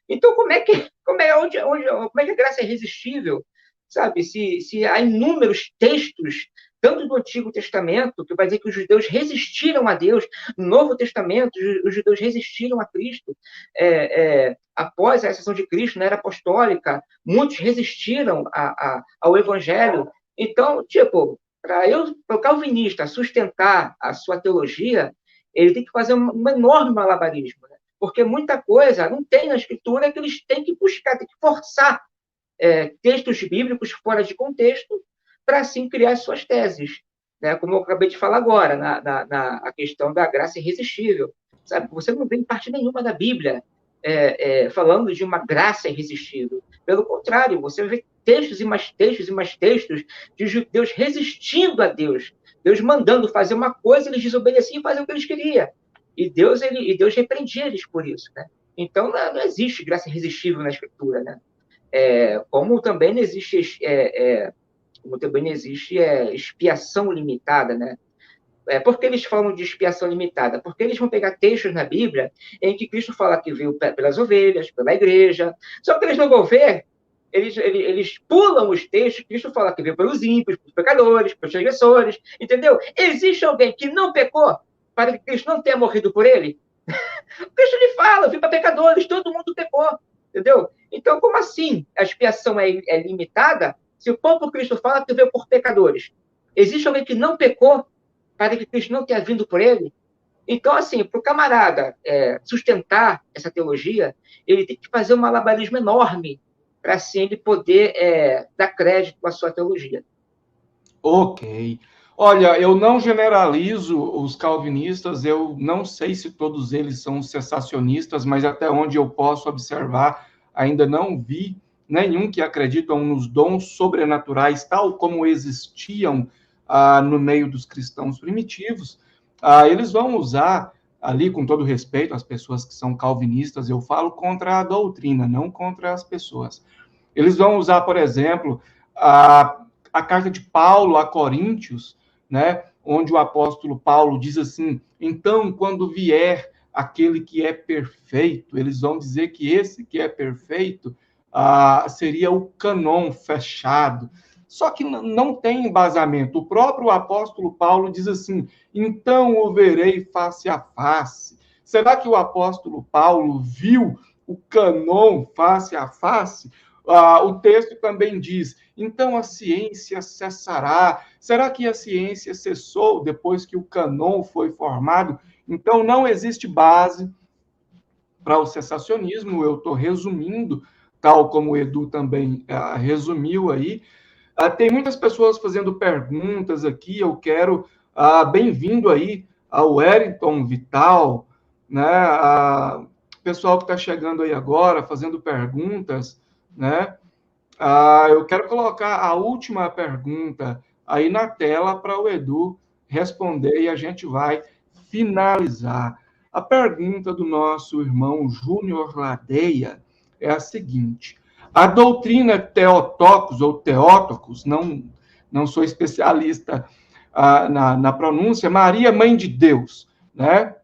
Então, como é que a graça é irresistível? Sabe? Se há inúmeros textos, tanto do Antigo Testamento, que vai dizer que os judeus resistiram a Deus, no Novo Testamento, os judeus resistiram a Cristo. Após a ascensão de Cristo, na era apostólica, muitos resistiram ao Evangelho. Então, para o calvinista sustentar a sua teologia, ele tem que fazer um enorme malabarismo, né? Porque muita coisa não tem na Escritura que eles têm que buscar, têm que forçar textos bíblicos fora de contexto para, assim, criar suas teses. Né? Como eu acabei de falar agora, na questão da graça irresistível. Sabe? Você não vê em parte nenhuma da Bíblia falando de uma graça irresistível. Pelo contrário, você vê textos e mais textos e mais textos de judeus resistindo a Deus. Deus mandando fazer uma coisa, eles desobedeciam e faziam o que eles queriam. E Deus repreendia eles por isso. Né? Então, não existe graça irresistível na Escritura. Né? Como também não existe expiação limitada, né? Por que eles falam de expiação limitada? Porque eles vão pegar textos na Bíblia em que Cristo fala que veio pelas ovelhas, pela igreja, só que eles não vão ver, eles pulam os textos que Cristo fala que veio pelos ímpios, pelos pecadores, pelos transgressores, entendeu? Existe alguém que não pecou para que Cristo não tenha morrido por ele? Cristo lhe fala, veio para pecadores, todo mundo pecou, entendeu? Então, como assim a expiação é limitada, Se o próprio Cristo fala que veio por pecadores, existe alguém que não pecou para que Cristo não tenha vindo por ele? Então, assim, para o camarada sustentar essa teologia, ele tem que fazer um malabarismo enorme para, assim, ele poder dar crédito à sua teologia. Ok. Olha, eu não generalizo os calvinistas, eu não sei se todos eles são cessacionistas, mas até onde eu posso observar, ainda não vi nenhum que acreditam nos dons sobrenaturais, tal como existiam no meio dos cristãos primitivos. Eles vão usar, ali, com todo respeito às pessoas que são calvinistas, eu falo contra a doutrina, não contra as pessoas. Eles vão usar, por exemplo, a carta de Paulo a Coríntios, né, onde o apóstolo Paulo diz assim: então, quando vier aquele que é perfeito, eles vão dizer que esse que é perfeito seria o cânon fechado. Só que não tem embasamento. O próprio apóstolo Paulo diz assim: então o verei face a face. Será que o apóstolo Paulo viu o cânon face a face? O texto também diz: então a ciência cessará. Será que a ciência cessou depois que o cânon foi formado? Então não existe base para o cessacionismo. Eu estou resumindo, tal como o Edu também resumiu aí. Tem muitas pessoas fazendo perguntas aqui. Eu quero bem-vindo aí ao Wellington Vital, né? Pessoal que está chegando aí agora, fazendo perguntas, né? Eu quero colocar a última pergunta aí na tela para o Edu responder e a gente vai finalizar. A pergunta do nosso irmão Júnior Ladeia é a seguinte: a doutrina Theotokos ou Theótokos, não sou especialista na pronúncia, Maria, Mãe de Deus, né?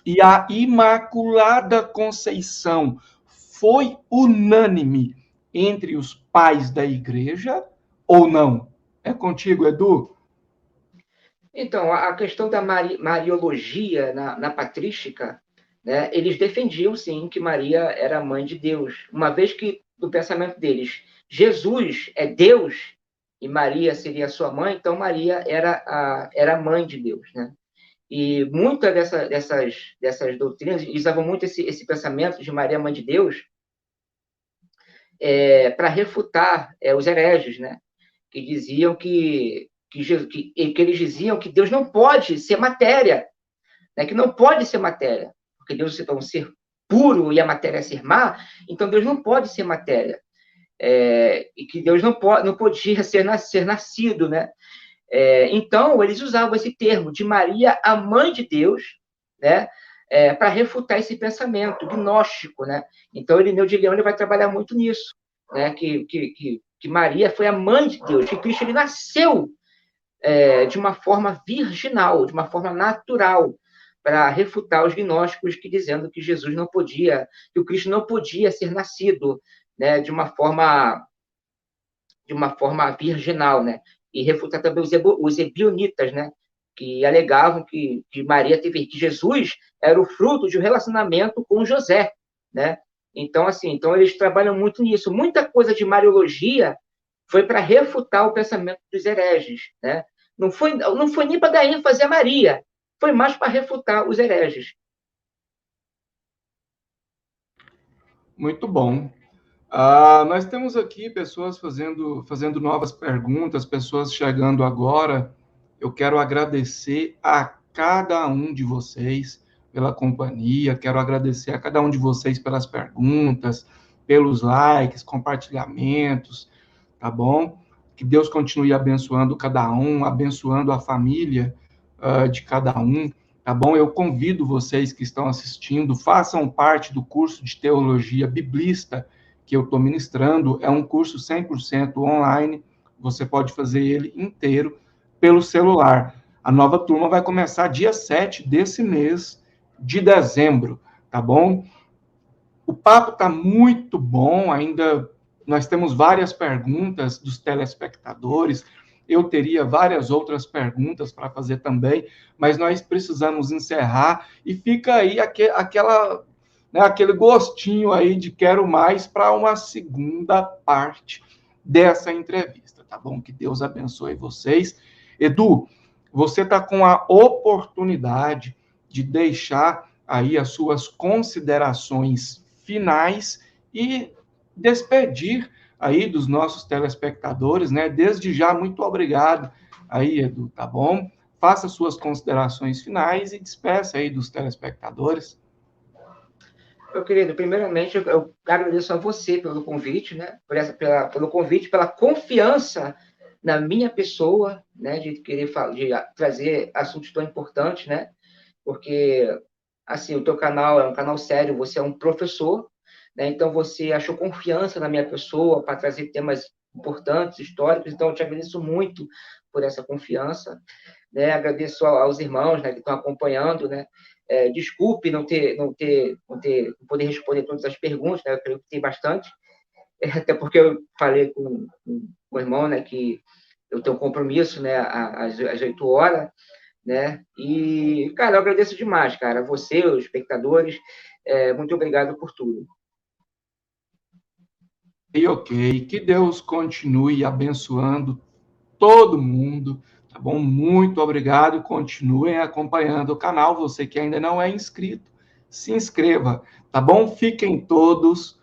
E a Imaculada Conceição foi unânime entre os pais da igreja ou não? É contigo, Edu? Então, a questão da mariologia na patrística, né, eles defendiam, sim, que Maria era a mãe de Deus, uma vez que, no pensamento deles, Jesus é Deus e Maria seria sua mãe, então Maria era a mãe de Deus, né? E muitas dessas doutrinas usavam muito esse pensamento de Maria, mãe de Deus, para refutar os hereges, né? Que diziam que eles diziam que Deus não pode ser matéria, né? Que não pode ser matéria, porque Deus é um ser puro e a matéria é ser má, então Deus não pode ser matéria. E que Deus não podia ser nascido, né? Então, eles usavam esse termo de Maria, a mãe de Deus, né? Para refutar esse pensamento gnóstico, né? Então, Irineu de Leão ele vai trabalhar muito nisso, né? Que Maria foi a mãe de Deus, que Cristo ele nasceu de uma forma virginal, de uma forma natural, para refutar os gnósticos que dizendo que Jesus não podia, que o Cristo não podia ser nascido, né? De uma forma virginal, né? E refutar também os ebionitas, né? Que alegavam que Maria que Jesus era o fruto de um relacionamento com José, né? Então, assim, então eles trabalham muito nisso. Muita coisa de mariologia foi para refutar o pensamento dos hereges, né? Não foi nem para dar ênfase a Maria, foi mais para refutar os hereges. Muito bom. Nós temos aqui pessoas fazendo novas perguntas, pessoas chegando agora. Eu quero agradecer a cada um de vocês pela companhia, quero agradecer a cada um de vocês pelas perguntas, pelos likes, compartilhamentos, tá bom? Que Deus continue abençoando cada um, abençoando a família de cada um, tá bom? Eu convido vocês que estão assistindo, façam parte do curso de teologia biblista que eu estou ministrando. É um curso 100% online, você pode fazer ele inteiro pelo celular. A nova turma vai começar dia 7 desse mês de dezembro, tá bom? O papo está muito bom, ainda nós temos várias perguntas dos telespectadores, eu teria várias outras perguntas para fazer também, mas nós precisamos encerrar e fica aí aquele gostinho aí de quero mais para uma segunda parte dessa entrevista, tá bom? Que Deus abençoe vocês. Edu, você está com a oportunidade de deixar aí as suas considerações finais e despedir aí dos nossos telespectadores, né? Desde já, muito obrigado aí, Edu, tá bom? Faça suas considerações finais e despeça aí dos telespectadores. Meu querido, primeiramente, eu agradeço a você pelo convite, né? Pelo convite, pela confiança na minha pessoa, né? De querer de trazer assuntos tão importantes, né? Porque, assim, o teu canal é um canal sério, você é um professor, né? Então, você achou confiança na minha pessoa para trazer temas importantes, históricos. Então, eu te agradeço muito por essa confiança, né? Agradeço aos irmãos, né, que estão acompanhando, né? Desculpe não poder responder todas as perguntas, né? Eu creio que tem bastante, até porque eu falei com o irmão, né, que eu tenho um compromisso, né, às 8 horas, né? E, cara, eu agradeço demais, cara, você, os espectadores, muito obrigado por tudo. E ok, que Deus continue abençoando todo mundo, tá bom? Muito obrigado, continuem acompanhando o canal, você que ainda não é inscrito, se inscreva, tá bom? Fiquem todos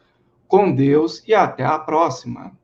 com Deus e até a próxima.